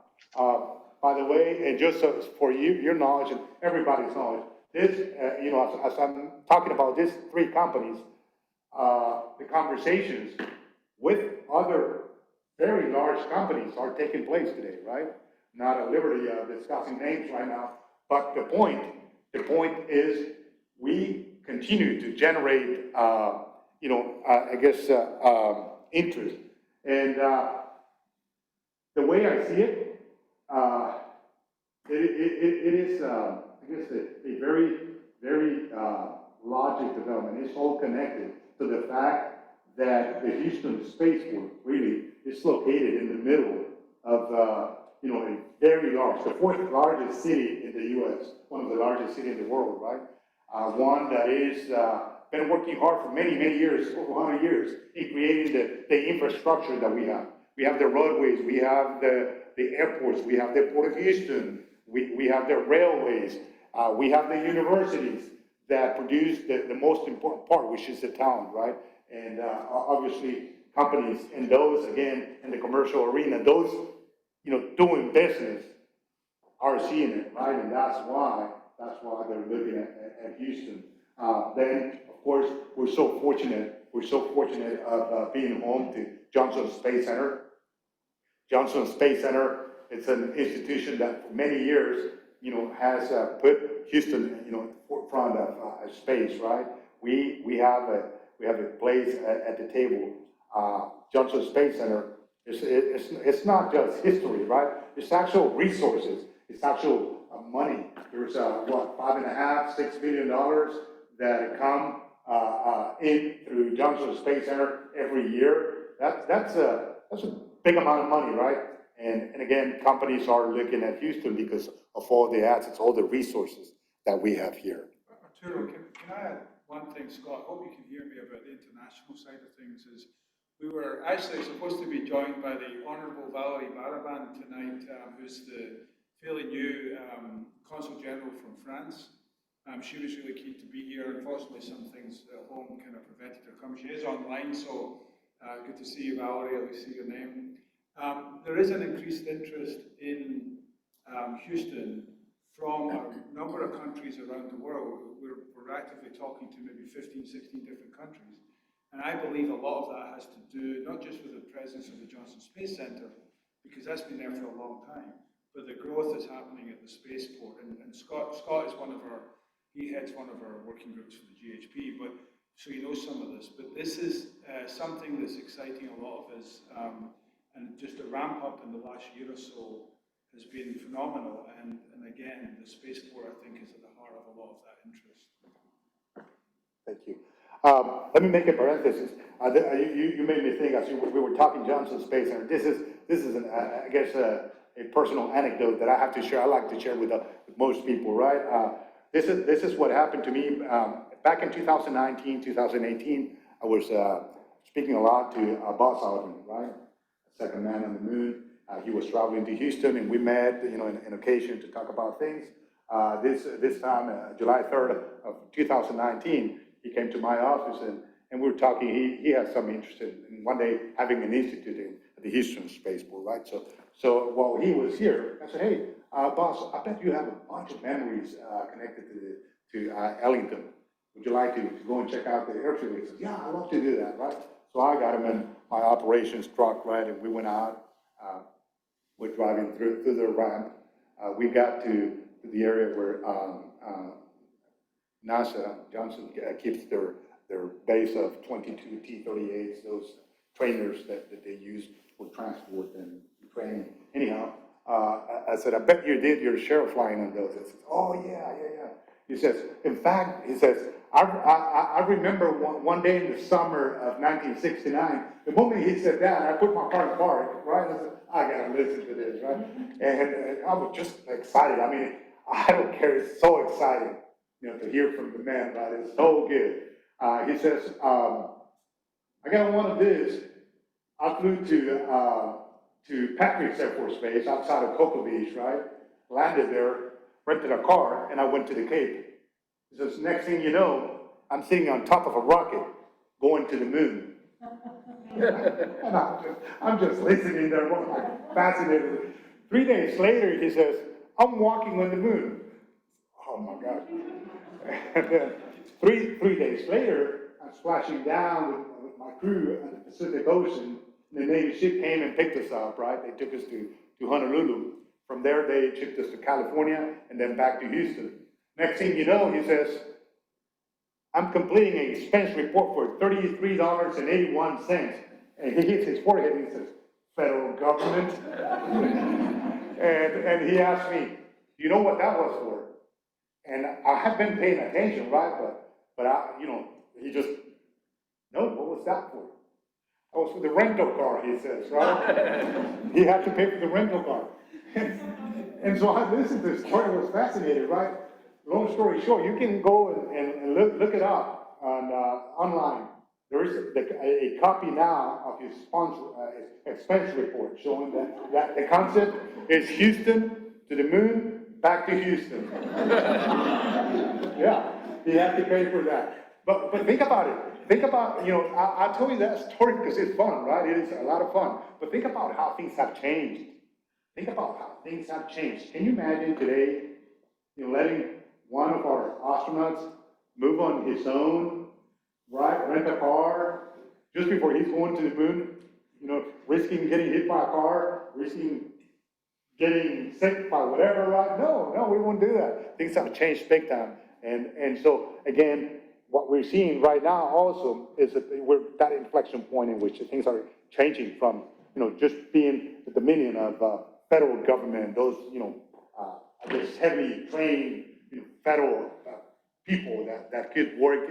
By the way, and just so for your knowledge and everybody's knowledge, this, as I'm talking about these three companies, the conversations with other very large companies are taking place today, right? Not at liberty of discussing names right now, but the point is we continue to generate, interest. And the way I see it, it is, I guess, a very, very logic development. It's all connected to the fact that the Houston Spaceport really is located in the middle of, a very large, the fourth largest city in the U.S., one of the largest cities in the world, right? One that is been working hard for many, many years, over 100 years, in creating the infrastructure that we have. We have the roadways, we have the airports, we have the Port of Houston, we have the railways, we have the universities that produce the most important part, which is the talent, right? And obviously, companies and those, again, in the commercial arena, those, doing business are seeing it, right? And that's why they're looking at Houston. Then, of course, we're so fortunate of being home to Johnson Space Center. Johnson Space Center, it's an institution that for many years, has put Houston, forefront of space, right? We have a place at the table. Johnson Space Center, it's not just history, right? It's actual resources. It's actual money. There's $5.5–6 billion that come in through Johnson Space Center every year. That's a big amount of money, right? And again, companies are looking at Houston because of all the assets, all the resources that we have here. Arturo, can I add one thing, Scott? I hope you can hear me about the international side of things. Is we were actually supposed to be joined by the Honourable Valerie Baraban tonight, who's the fairly new Consul General from France. She was really keen to be here. Unfortunately, some things at home kind of prevented her coming. She is online, so good to see you, Valerie. At least see your name. There is an increased interest in Houston from a number of countries around the world. We're actively talking to maybe 15, 16 different countries. And I believe a lot of that has to do not just with the presence of the Johnson Space Center, because that's been there for a long time, but the growth that's happening at the spaceport. And Scott is he heads one of our working groups for the GHP, but so he knows some of this. But this is something that's exciting a lot of us, and just the ramp up in the last year or so has been phenomenal. And again, the spaceport, I think, is at the heart of a lot of that interest. Thank you. Let me make a parenthesis. You made me think as we were talking Johnson Space Center. This is I guess a personal anecdote that I have to share. I like to share with most people, right? This is what happened to me back in 2019, 2018. I was speaking a lot to Buzz Aldrin, right? Second man on the moon. He was traveling to Houston, and we met, in occasion to talk about things. This time, July 3rd of 2019, he came to my office and we were talking. He has some interest in one day having an institute at the Houston Spaceport, right? So while he was here, I said, hey, boss, I bet you have a bunch of memories connected to Ellington. Would you like to go and check out the airfield? He said, yeah, I'd love to do that, right? So I got him in my operations truck, right, and we went out. We're driving through the ramp. We got to the area where NASA, Johnson, keeps their base of 22 T-38s, those trainers that they use for transport and training. Anyhow, I said, I bet you did your share of flying on those. I said, oh, yeah. He says, in fact, I remember one day in the summer of 1969, the moment he said that, I put my car in park, right? I said, I gotta listen to this, right? And I was just excited. I mean, I don't care, it's so exciting, to hear from the man, right? It's so good. He says, I got one of these. I flew to Patrick's Air Force Base outside of Cocoa Beach, right? Landed there, rented a car, and I went to the Cape. He says, next thing you know, I'm sitting on top of a rocket going to the moon. And I'm just listening there, like, fascinated. 3 days later, he says, I'm walking on the moon. Oh my God. And then three days later, I'm splashing down with my crew at the Pacific Ocean. And the Navy ship came and picked us up, right? They took us to Honolulu. From there, they shipped us to California and then back to Houston. Next thing you know, he says, I'm completing an expense report for $33.81. And he hits his forehead and he says, federal government. and he asked me, you know what that was for? And I have been paying attention, right? But he just, no, what was that for? Oh, it's for the rental car, he says, right? He had to pay for the rental car. And so I listened to this story, I was fascinated, right? Long story short, you can go and look it up online. There is a copy now of his expense report showing that the concept is Houston to the moon, back to Houston. Yeah, he had to pay for that. But think about it. Think about, I told you that story because it's fun, right? It is a lot of fun. But think about how things have changed. Think about how things have changed. Can you imagine today, letting one of our astronauts move on his own, right? Rent a car just before he's going to the moon, risking getting hit by a car, risking getting sick by whatever, right? No, we won't do that. Things have changed big time. And so, again, what we're seeing right now also is that we're at that inflection point in which things are changing from, just being the dominion of federal government, those, I guess, heavily trained, federal people that could work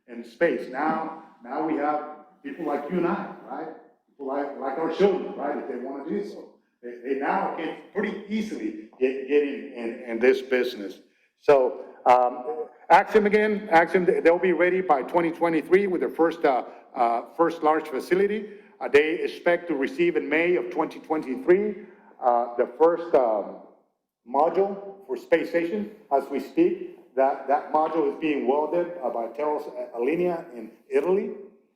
in space. Now we have people like you and I, right? People like our children, right? If they want to do so. They now can pretty easily get in this business. So ask them again. Ask them. They'll be ready by 2023 with their first large facility. They expect to receive in May of 2023 the first module for space station. As we speak, that module is being welded by Alinea in Italy.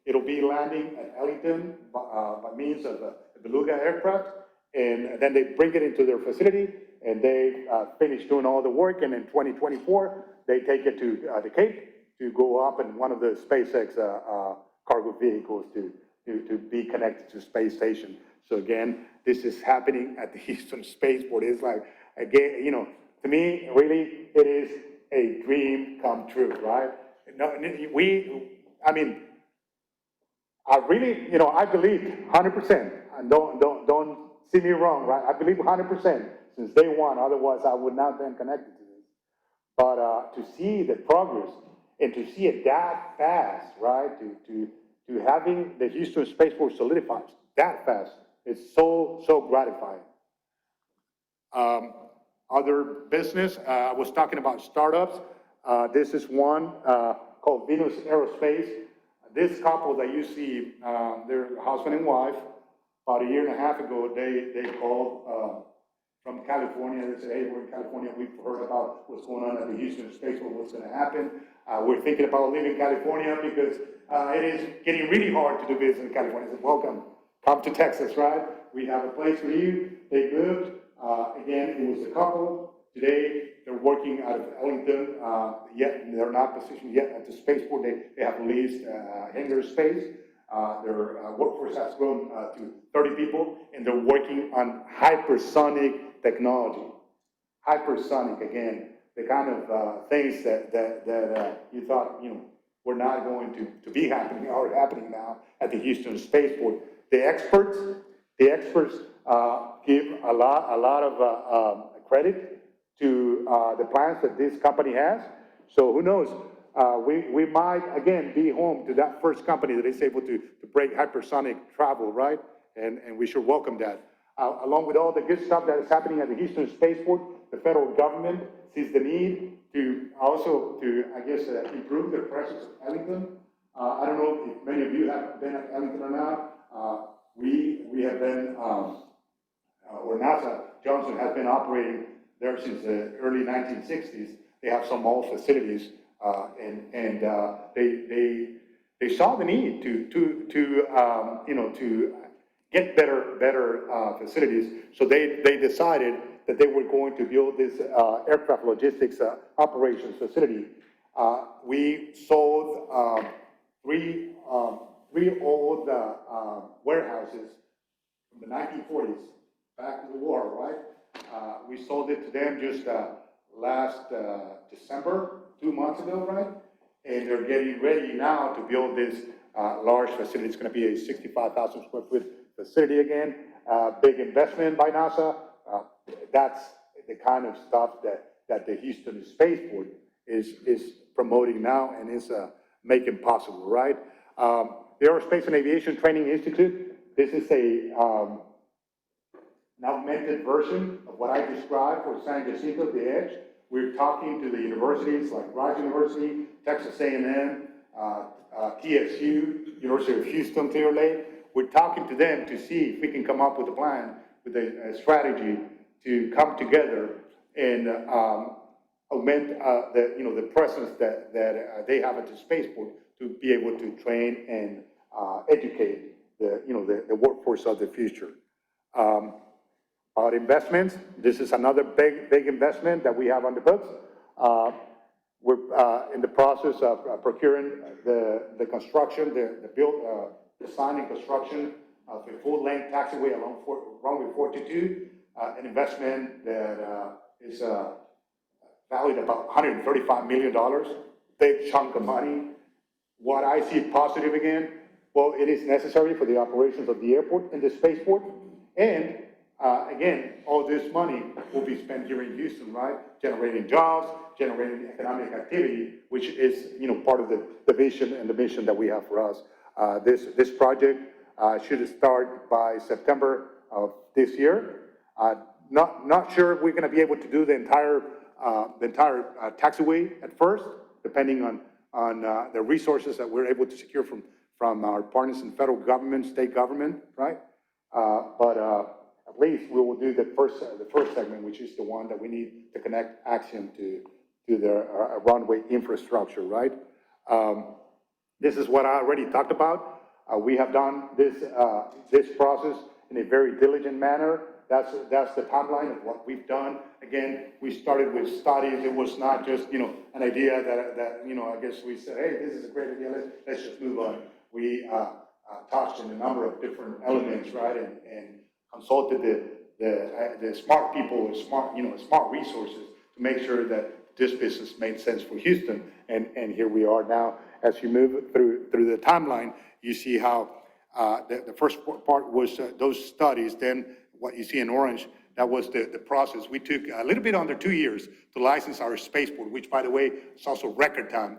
It'll be landing at Ellington by means of a beluga aircraft. And then they bring it into their facility, and they finish doing all the work. And in 2024, they take it to the Cape to go up in one of the SpaceX cargo vehicles to be connected to space station. So again, this is happening at the Houston Spaceport. It's like, again, to me, really, it is a dream come true, right? I really, I believe 100%. And don't see me wrong, right? I believe 100% since day one. Otherwise, I would not have been connected to this. But to see the progress and to see it that fast, right? To having the Houston Spaceport solidified that fast, it's so gratifying. Other business, I was talking about startups. This is one called Venus Aerospace. This couple that you see, they're husband and wife. About a year and a half ago, they called from California. They said, hey, we're in California. We've heard about what's going on at the Houston Spaceport, what's going to happen. We're thinking about leaving California because it is getting really hard to do business in California. I said, welcome, come to Texas, right? We have a place for you. They moved. Again, it was a couple. Today, they're working out of Ellington. Yet they're not positioned yet at the spaceport. They have leased hangar space. Their workforce has grown to 30 people, and they're working on hypersonic technology. Hypersonic, again, the kind of things that you thought, were not going to be happening are happening now at the Houston Spaceport. The experts give a lot of credit to the plans that this company has. So who knows? We might, again, be home to that first company that is able to break hypersonic travel, right? And we should welcome that. Along with all the good stuff that is happening at the Houston Spaceport, the federal government sees the need to also, I guess, improve the presence of Ellington. I don't know if many of you have been at Ellington or not. We have been, or NASA Johnson has been operating there since the early 1960s. They have some old facilities. And they they saw the need to get better facilities. So they decided that they were going to build this aircraft logistics operations facility. We sold three old warehouses from the 1940s, back to the war, right? We sold it to them just last December, 2 months ago, right? And they're getting ready now to build this large facility. It's going to be a 65,000 square foot facility again. Big investment by NASA. That's the kind of stuff that the Houston Spaceport is promoting now and is making possible, right? The Aerospace and Aviation Training Institute, this is an augmented version of what I described for San Jacinto, the Edge. We're talking to the universities like Rice University, Texas A&M, TSU, University of Houston, Clear Lake. We're talking to them to see if we can come up with a plan, with a strategy to come together and augment the presence that they have at the spaceport to be able to train and educate the workforce of the future. Our investments, this is another big investment that we have on the books. We're in the process of procuring the construction, the design and construction of a full-length taxiway along runway 42, an investment that is valued about $135 million, big chunk of money. What I see positive again, well, it is necessary for the operations of the airport and the spaceport, and again, all this money will be spent here in Houston, right? Generating jobs, generating economic activity, which is, part of the vision and the mission that we have for us. This project should start by September of this year. Not sure if we're going to be able to do the entire taxiway at first, depending on the resources that we're able to secure from our partners in federal government, state government, right? But at least we will do the first segment, which is the one that we need to connect Axiom to the runway infrastructure, right? This is what I already talked about. We have done this process in a very diligent manner. That's the timeline of what we've done. Again, we started with studies. It was not just, an idea that I guess we said, hey, this is a great idea. Let's just move on. We touched on a number of different elements, right? And consulted the smart people, smart resources to make sure that this business made sense for Houston. And here we are now. As you move through the timeline, you see how the first part was those studies. Then what you see in orange, that was the process. We took a little bit under 2 years to license our spaceport, which, by the way, is also record time.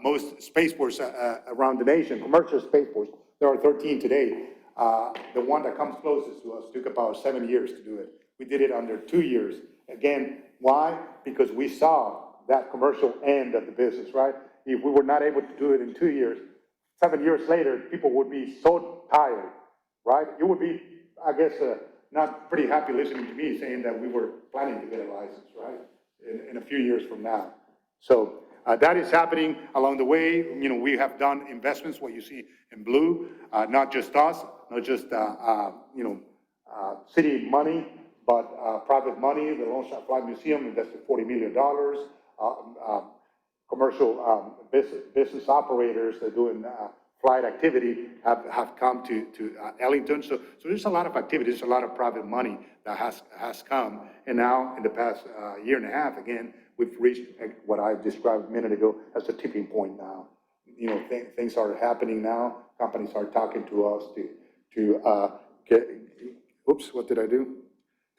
Most spaceports around the nation, commercial spaceports, there are 13 today. The one that comes closest to us took about 7 years to do it. We did it under 2 years. Again, why? Because we saw that commercial end of the business, right? If we were not able to do it in 2 years, 7 years later, people would be so tired, right? You would be, I guess, not pretty happy listening to me saying that we were planning to get a license, right? In a few years from now. So that is happening along the way. We have done investments, what you see in blue, not just us, not just, city money, but private money. The Lone Star Flight Museum invested $40 million. Commercial business operators that are doing flight activity have come to Ellington. So there's a lot of activity, there's a lot of private money that has come. And now, in the past year and a half, again, we've reached what I described a minute ago as a tipping point now. Things are happening now. Companies are talking to us to get, oops, what did I do?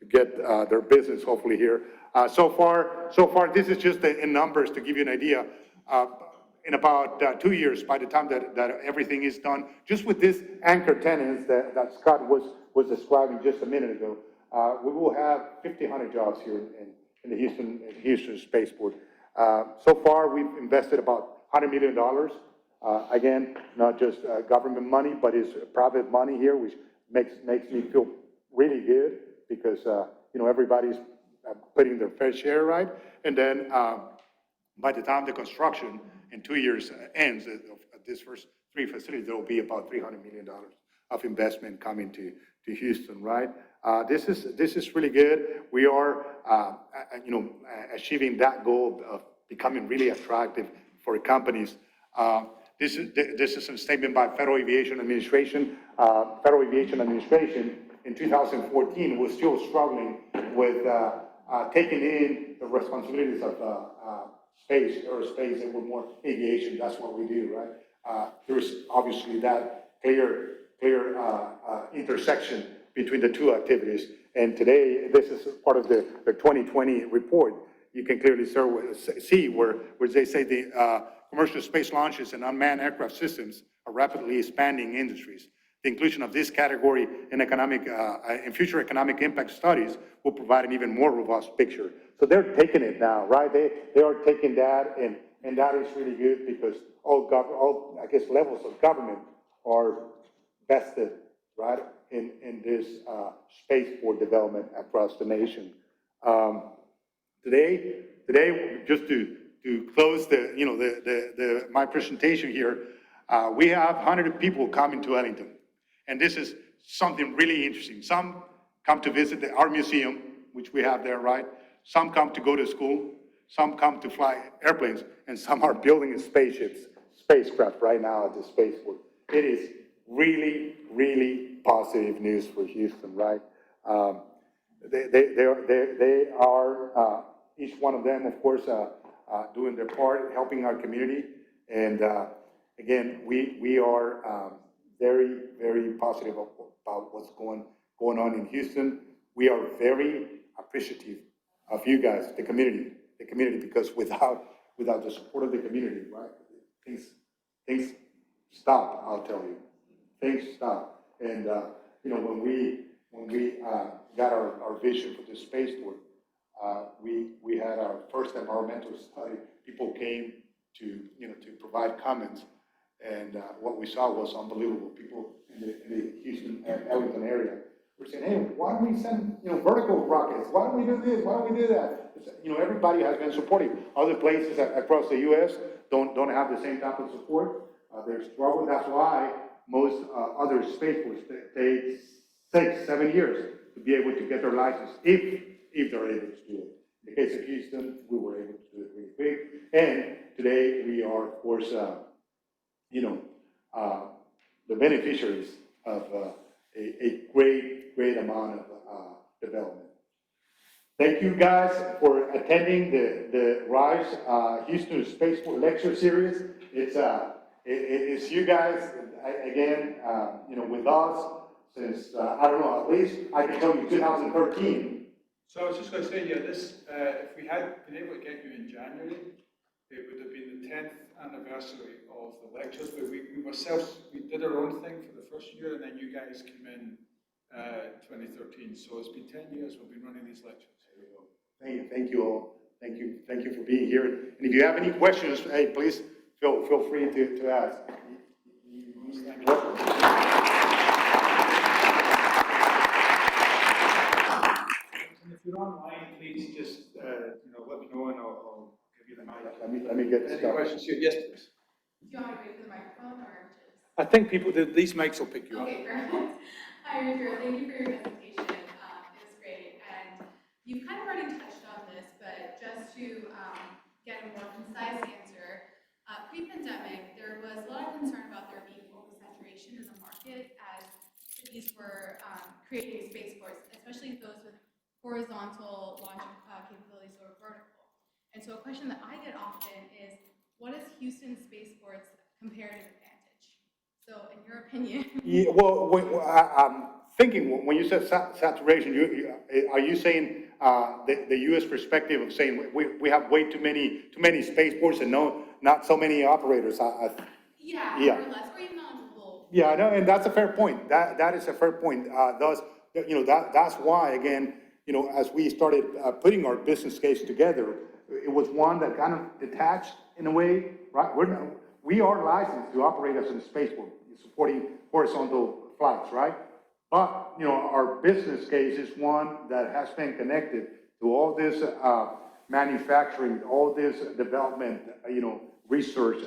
To get their business hopefully here. So far, this is just in numbers to give you an idea. In about 2 years, by the time that everything is done, just with this anchor tenants that Scott was describing just a minute ago, we will have 1,500 jobs here in the Houston Spaceport. So far, we've invested about $100 million. Again, not just government money, but it's private money here, which makes me feel really good because everybody's putting their fair share, right? And then by the time the construction in 2 years ends of this first three facilities, there will be about $300 million of investment coming to Houston, right? This is really good. We are, achieving that goal of becoming really attractive for companies. This is a statement by Federal Aviation Administration. Federal Aviation Administration in 2014 was still struggling with taking in the responsibilities of space, aerospace, and with more aviation. That's what we do, right? There's obviously that clear intersection between the two activities. And today, this is part of the 2020 report. You can clearly see where they say the commercial space launches and unmanned aircraft systems are rapidly expanding industries. The inclusion of this category in in future economic impact studies will provide an even more robust picture. So they're taking it now, right? They are taking that, and that is really good because all I guess levels of government are vested, right, in this spaceport development across the nation. Today, just to close my presentation here, we have 100 people coming to Ellington, and this is something really interesting. Some come to visit our museum, which we have there, right? Some come to go to school, some come to fly airplanes, and some are building spacecraft right now at the spaceport. It is really, really positive news for Houston, right? They are each one of them, of course, doing their part, helping our community. And again, we are very, very positive about what's going on in Houston. We are very appreciative of you guys, the community, because without the support of the community, right, things stop. I'll tell you, things stop. And when we got our vision for this spaceport, we had our first environmental study. People came to provide comments, and what we saw was unbelievable. People in the Houston and Ellington area were saying, "Hey, why don't we send vertical rockets? Why don't we do this? Why don't we do that?" Everybody has been supportive. Other places across the U.S. don't have the same type of support. They're struggling. That's why most other spaceports take 6-7 years to be able to get their license if they're able to do it. In the case of Houston, we were able to do it really quick. And today we are, of course, the beneficiaries of a great amount of development. Thank you guys for attending the RISE Houston Spaceport Lecture Series. It's you guys, again, with us since, I don't know, at least I can tell you 2013. So I was just going to say, yeah, this, if we had been able to get you in January, it would have been the 10th anniversary of the lectures, but we did our own thing for the first year, and then you guys came in 2013. So it's been 10 years we've been running these lectures. Thank you all. Thank you for being here. And if you have any questions, hey, please feel free to ask. And if you're online, please just let me know, and I'll give you the mic. Let me get Any started. questions here? Yes, please. Do you want me to wait for the microphone or just? I think these mics will pick you up. Okay, perfect. Hi, Arturo. Thank you for your presentation. It was great. And you've kind of already touched on this, but just to get a more concise answer, pre-pandemic, there was a lot of concern about there being oversaturation in the market as cities were creating spaceports, especially those with horizontal launch capabilities over vertical. And so a question that I get often is, what is Houston Spaceport's comparative advantage? So in your opinion. Yeah, well, I'm thinking when you said saturation, are you saying the U.S. perspective of saying we have way too many spaceports and not so many operators? Yeah, Yeah. or less, or even on Google. Yeah, no, and that's a fair point. That is a fair point. That's why, again, as we started putting our business case together, it was one that kind of detached in a way, right? We are licensed to operate as a spaceport, supporting horizontal flights, right? But, our business case is one that has been connected to all this manufacturing, all this development, research,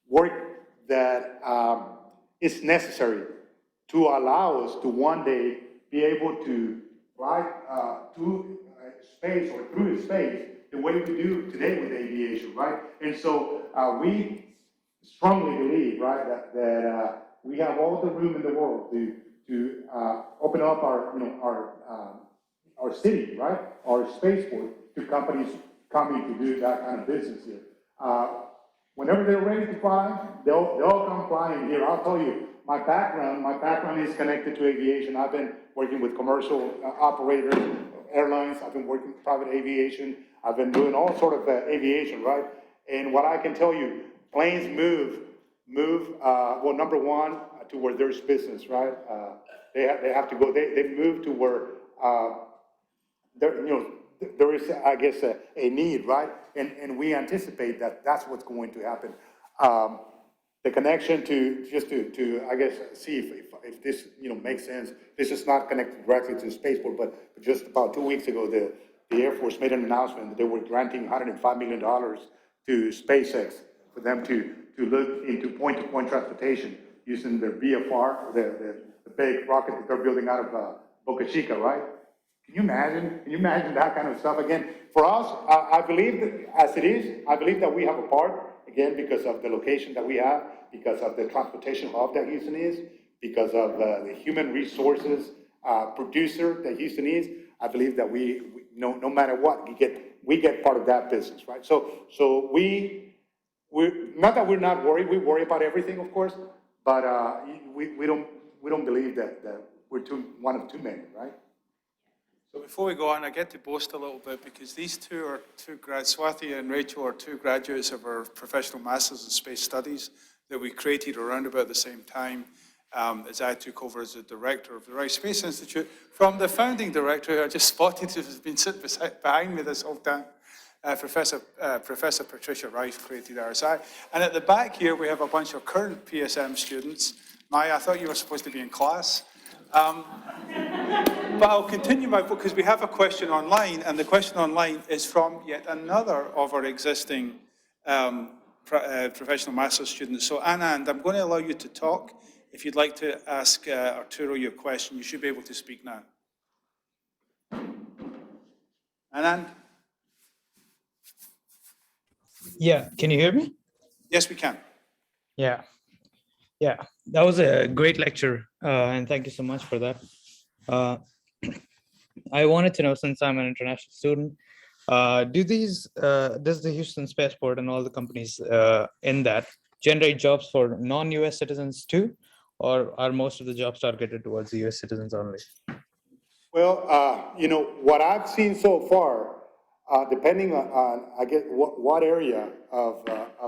work that it's necessary to allow us to one day be able to fly to space or through space the way we do today with aviation, right? And so we strongly believe, right, that we have all the room in the world to open up our city, right, our spaceport to companies coming to do that kind of business here. Whenever they're ready to fly, they'll come flying here. I'll tell you, my background is connected to aviation. I've been working with commercial operators, airlines. I've been working with private aviation. I've been doing all sort of aviation, right? And what I can tell you, planes move. Well, number one, to where there's business, right? They have to go. They move to where there is, I guess, a need, right? And we anticipate that that's what's going to happen. The connection to I guess, see if this, makes sense. This is not connected directly to the spaceport, but just about 2 weeks ago, the Air Force made an announcement that they were granting $105 million to SpaceX for them to look into point-to-point transportation using the VFR, the big rocket that they're building out of Boca Chica, right? Can you imagine? Can you imagine that kind of stuff? Again, for us, I believe that as it is, I believe that we have a part, again, because of the location that we have, because of the transportation hub that Houston is, because of the human resources producer that Houston is. I believe that we no matter what, we get part of that business, right? So we're not that we're not worried. We worry about everything, of course, but we don't believe that we're one of too many, right? So before we go on, I get to boast a little bit because these two grads, Swati and Rachel, are two graduates of our professional masters in space studies that we created around about the same time as I took over as the director of the Rice Space Institute from the founding director, who I just spotted, who's been sitting behind me this whole time. Professor Patricia Rice created RSI. And at the back here, we have a bunch of current PSM students. Maya, I thought you were supposed to be in class. But I'll continue my book because we have a question online, and the question online is from yet another of our existing professional master's students. So Anand, I'm going to allow you to talk. If you'd like to ask Arturo your question, you should be able to speak now. Anand? Yeah, can you hear me? Yes, we can. Yeah, that was a great lecture, and thank you so much for that. I wanted to know, since I'm an international student, does the Houston Spaceport and all the companies in that generate jobs for non-US citizens too, or are most of the jobs targeted towards the US citizens only? Well, what I've seen so far, depending on I guess what area of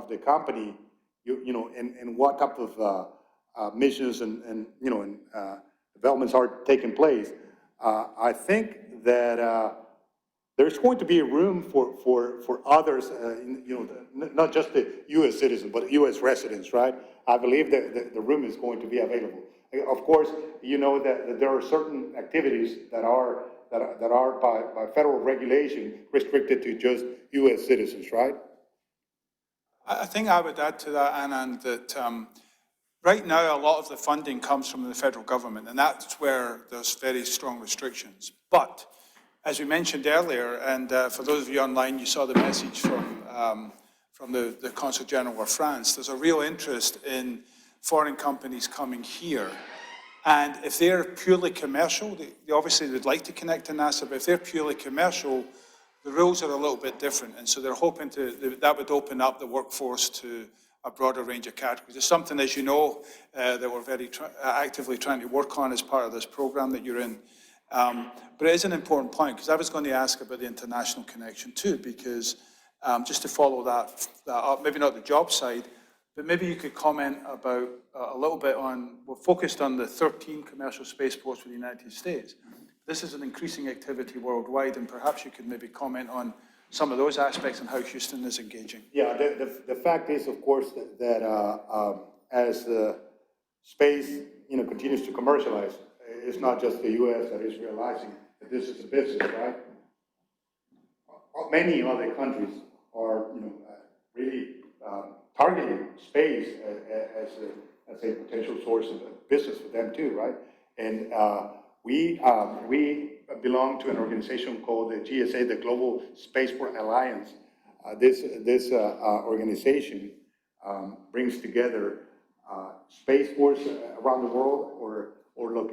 the company, and what type of missions and developments are taking place, I think that there's going to be a room for others, not just the U.S. citizens, but U.S. residents, right? I believe that the room is going to be available. Of course, that there are certain activities that are by federal regulation restricted to just U.S. citizens, right? I think I would add to that, Anand, that right now a lot of the funding comes from the federal government, and that's where there's very strong restrictions. But as we mentioned earlier, and for those of you online, you saw the message from the Consul General of France, there's a real interest in foreign companies coming here. And if they're purely commercial, they obviously would like to connect to NASA, but if they're purely commercial, the rules are a little bit different. And so they're hoping that would open up the workforce to a broader range of categories. It's something, as you know, that we're very actively trying to work on as part of this program that you're in. But it is an important point, because I was going to ask about the international connection too, because just to follow that up, maybe not the job side, but maybe you could comment about a little bit on, we're focused on the 13 commercial spaceports for the United States. This is an increasing activity worldwide, and perhaps you could maybe comment on some of those aspects and how Houston is engaging. Yeah, the fact is, of course, that as space continues to commercialize, it's not just the U.S. that is realizing that this is a business, right? Many other countries are really targeting space as a potential source of business for them too, right? And we belong to an organization called the GSA, the Global Spaceport Alliance. This organization brings together spaceports around the world, or look,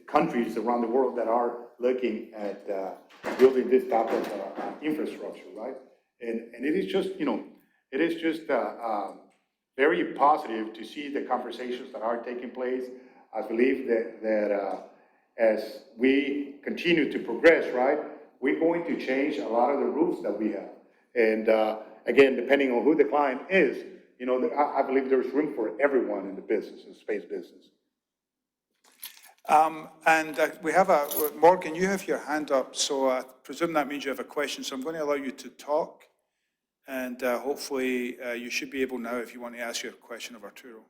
countries around the world that are looking at building this type of infrastructure, right? And it is just, it is just very positive to see the conversations that are taking place. I believe that as we continue to progress, right, we're going to change a lot of the rules that we have. And again, depending on who the client is, I believe there's room for everyone in the business, in the space business. We have Morgan, you have your hand up, so I presume that means you have a question. So I'm going to allow you to talk, and hopefully you should be able now if you want to ask your question of Arturo.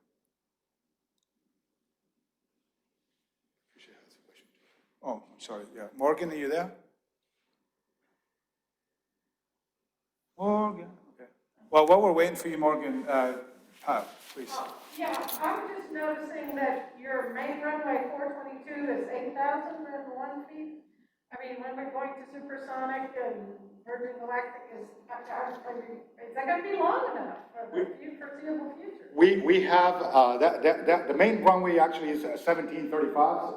Oh, I'm sorry, yeah. Morgan, are you there? Morgan, okay. Well, while we're waiting for you, Morgan, Pat, please. Yeah, I'm just noticing that your main runway 422 is 8,001 feet. I mean, when we're going to supersonic and Virgin Galactic is that going to be long enough for the foreseeable future? We have, the main runway actually is 1735.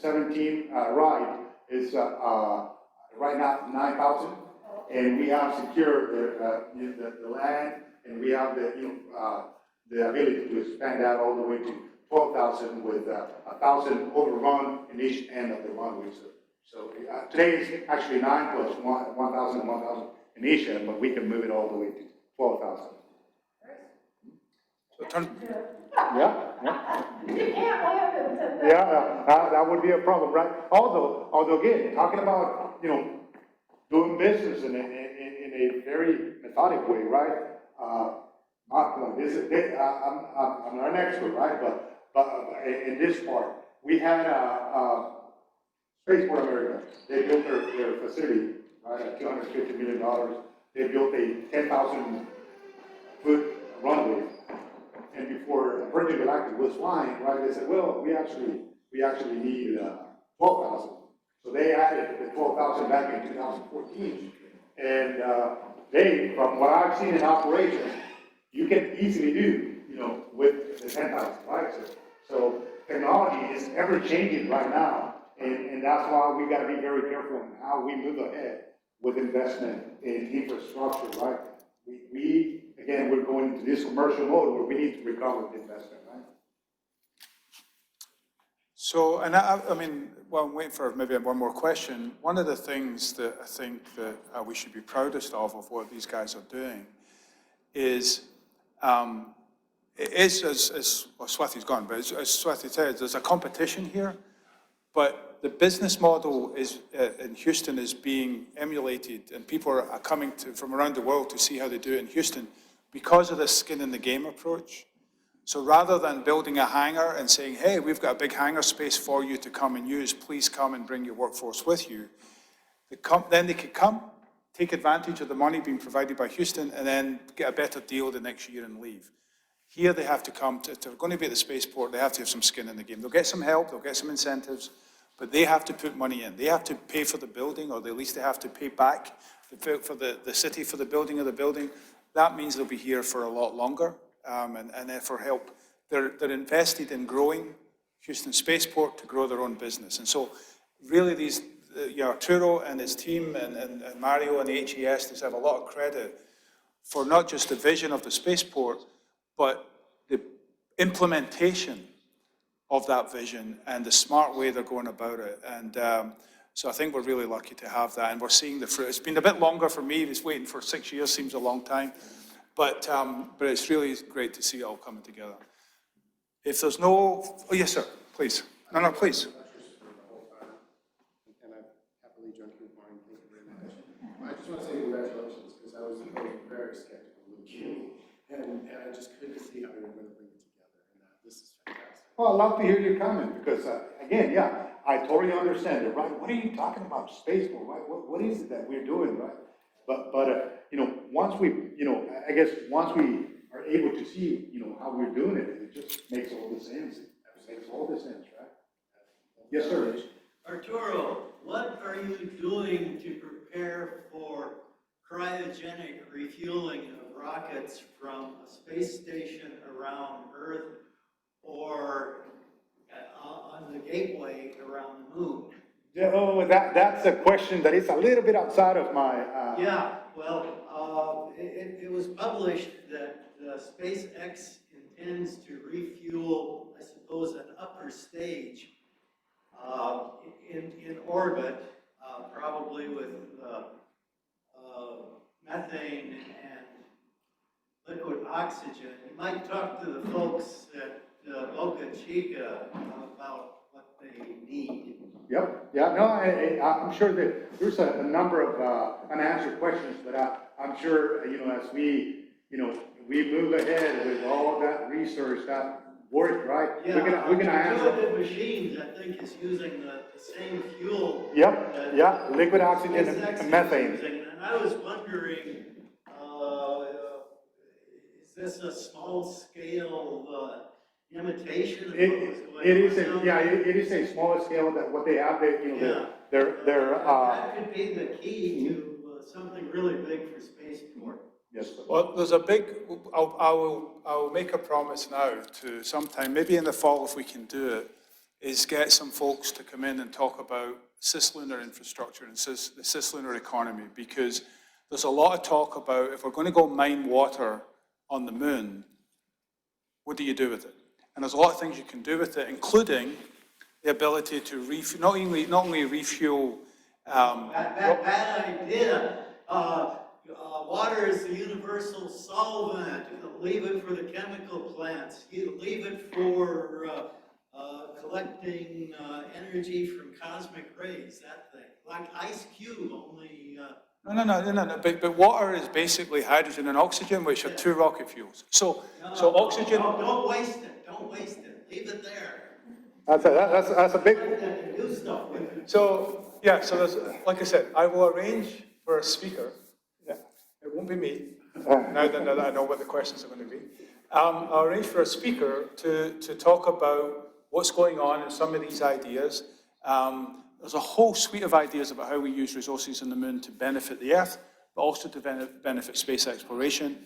17 right is right now 9,000. And we have secured the land, and we have the ability to expand that all the way to 12,000 with 1,000 overrun in each end of the runway. So today is actually 9 plus 1,000 and 1,000 in each end, but we can move it all the way to 12,000. So Yeah. You can't land it. Yeah, that would be a problem, right? Although again, talking about, doing business in a very methodic way, right? I'm not an expert, right? But in this part, we had Spaceport America. They built their facility, right, at $250 million. They built a 10,000 foot runway. And before Virgin Galactic was flying, right, they said, well, we actually need 12,000. So they added the 12,000 back in 2014. And from what I've seen in operations, you can easily do, with the 10,000, right? So technology is ever changing right now. And that's why we got to be very careful in how we move ahead with investment in infrastructure, right? Again, we're going into this commercial mode where we need to recover the investment, right? So, and I mean, while I'm waiting for maybe one more question, one of the things that I think that we should be proudest of what these guys are doing is, Swathi's gone, but as Swathi said, there's a competition here, but the business model is in Houston is being emulated, and people are coming from around the world to see how they do it in Houston because of the skin in the game approach. So rather than building a hangar and saying, hey, we've got a big hangar space for you to come and use, please come and bring your workforce with you, then they could come, take advantage of the money being provided by Houston, and then get a better deal the next year and leave. Here they have to come, if they're going to be at the spaceport, they have to have some skin in the game. They'll get some help, they'll get some incentives, but they have to put money in. They have to pay for the building, or at least they have to pay back for the city for the building of the building. That means they'll be here for a lot longer. And then for help, they're invested in growing Houston Spaceport to grow their own business. And so really these, Arturo and his team and Mario and the HES deserve a lot of credit for not just the vision of the spaceport, but the implementation of that vision and the smart way they're going about it. And so I think we're really lucky to have that, and we're seeing the fruit. It's been a bit longer for me. Just waiting for 6 years seems a long time. But it's really great to see it all coming together. If there's no, oh yes, sir, please. No, please. And I've happily drunk your wine, thank you very much. I just want to say congratulations, because I was very skeptical of you, and I just couldn't see how you were going to bring it together, and this is fantastic. Well, I'd love to hear your comment, because again, I totally understand it, right? What are you talking about, spaceport, right? What is it that we're doing, right? you know, once we, you know, I guess, once we are able to see, you know, how we're doing it, it just makes all the sense. It makes all the sense, right? Yes, sir. Arturo, what are you doing to prepare for cryogenic refueling of rockets from a space station around Earth or on the gateway around the moon? Yeah, oh, that's a question that is a little bit outside of my, Yeah, well, it was published that SpaceX intends to refuel, I suppose, an upper stage in orbit, probably with methane and liquid oxygen. You might talk to the folks at Machuca about what they need. Yep, yeah, no, I'm sure that there's a number of unanswered questions, but I'm sure, you know, as we, you know, we move ahead with all of that research, that work, right? Yeah, We're gonna answer. colocated machines, I think, is using the same fuel. Yep, that yeah, liquid oxygen SpaceX and methane. is using. And I was wondering, is this a small scale imitation of what was going on? It is a, yeah, it is a smaller scale that what they have, they, you know, they're, That could be the key to something really big for spaceport. yes. Well, there's a big, I'll make a promise now to sometime, maybe in the fall if we can do it, is get some folks to come in and talk about cislunar infrastructure and the cislunar economy, because there's a lot of talk about if we're going to go mine water on the moon, what do you do with it? And there's a lot of things you can do with it, including the ability to not only refuel. Bad idea. Water is the universal solvent. Leave it for the chemical plants. You leave it for collecting energy from cosmic rays. That thing, like ice cube, only. No. But water is basically hydrogen and oxygen, which are two rocket fuels. So oxygen. Don't waste it. Don't waste it. Leave it there. That's a big. Do stuff with it. So there's, like I said, I will arrange for a speaker. Yeah, it won't be me. Now that I know what the questions are going to be, I'll arrange for a speaker to talk about what's going on in some of these ideas. There's a whole suite of ideas about how we use resources on the moon to benefit the Earth, but also to benefit space exploration.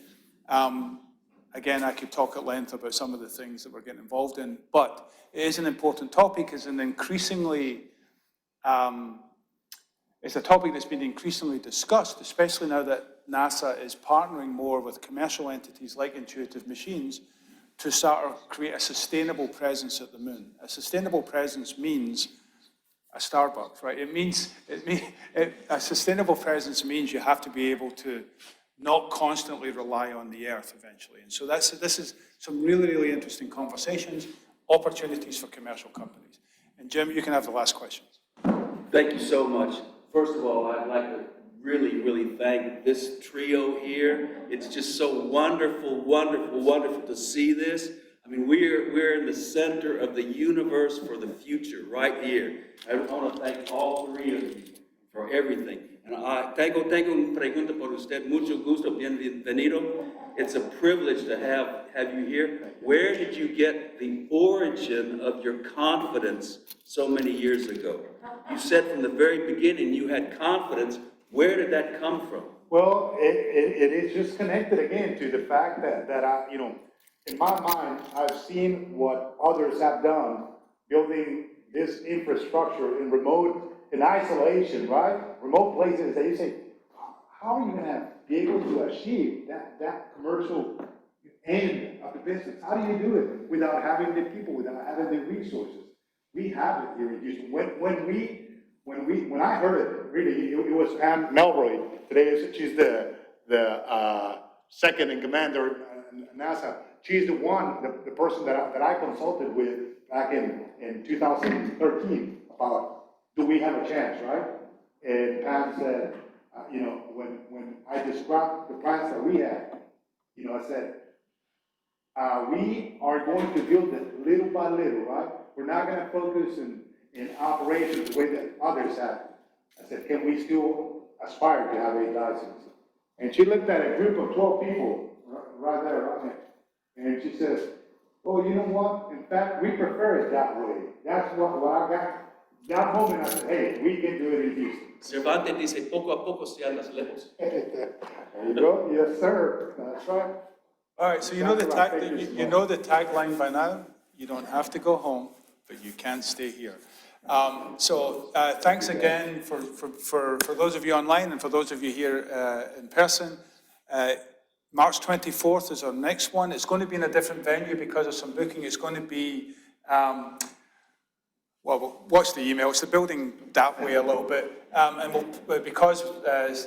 Again, I could talk at length about some of the things that we're getting involved in, but it is an important topic. It's an increasingly, it's a topic that's been increasingly discussed, especially now that NASA is partnering more with commercial entities like Intuitive Machines to sort of create a sustainable presence at the moon. A sustainable presence means a Starbucks, right? A sustainable presence means you have to be able to not constantly rely on the Earth eventually. And so this is some really, really interesting conversations, opportunities for commercial companies. And Jim, you can have the last questions. Thank you so much. First of all, I'd like to really thank this trio here. It's just so wonderful to see this. I mean, we're in the center of the universe for the future, right here. I want to thank all three of you for everything. And tengo una pregunta por usted. Mucho gusto, bienvenido. It's a privilege to have you here. Where did you get the origin of your confidence so many years ago? You said from the very beginning you had confidence. Where did that come from? Well, it is just connected again to the fact that I, you know, in my mind, I've seen what others have done building this infrastructure in isolation, right? Remote places that you say, how are you going to be able to achieve that commercial end of the business? How do you do it without having the people, without having the resources? We have it here in Houston. When I heard it, really, it was Pam Melroy. Today, she's the second in command at NASA. She's the person that I consulted with back in 2013 about, do we have a chance, right? And Pam said, you know, when I described the plans that we had, you know, I said, we are going to build it little by little, right? We're not going to focus in operations the way that others have. I said, can we still aspire to have a license? And she looked at a group of 12 people right there, right there. And she says, oh, you know what? In fact, we prefer it that way. That's what I got. That moment I said, hey, we can do it in Houston. Cervantes dice, poco a poco se andas lejos. There you go. Yes, sir. That's right. All right, so you know the tagline by now? You don't have to go home, but you can stay here. Thanks again for those of you online and for those of you here in person. March 24th is our next one. It's going to be in a different venue because of some booking. It's going to be, well, watch the email. It's the building that way a little bit. Because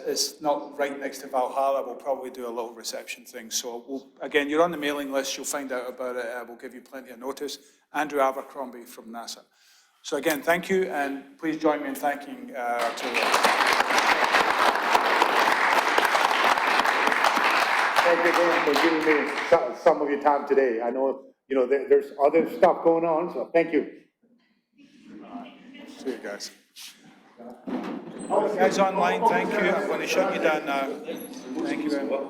it's not right next to Valhalla, we'll probably do a little reception thing. So again, you're on the mailing list. You'll find out about it. We'll give you plenty of notice. Andrew Abercrombie from NASA. So again, thank you, and please join me in thanking Arturo. Thank you again for giving me some of your time today. I know, there's other stuff going on, so thank you. See you guys. Guys online, thank you. I'm going to shut you down now. Thank you very much.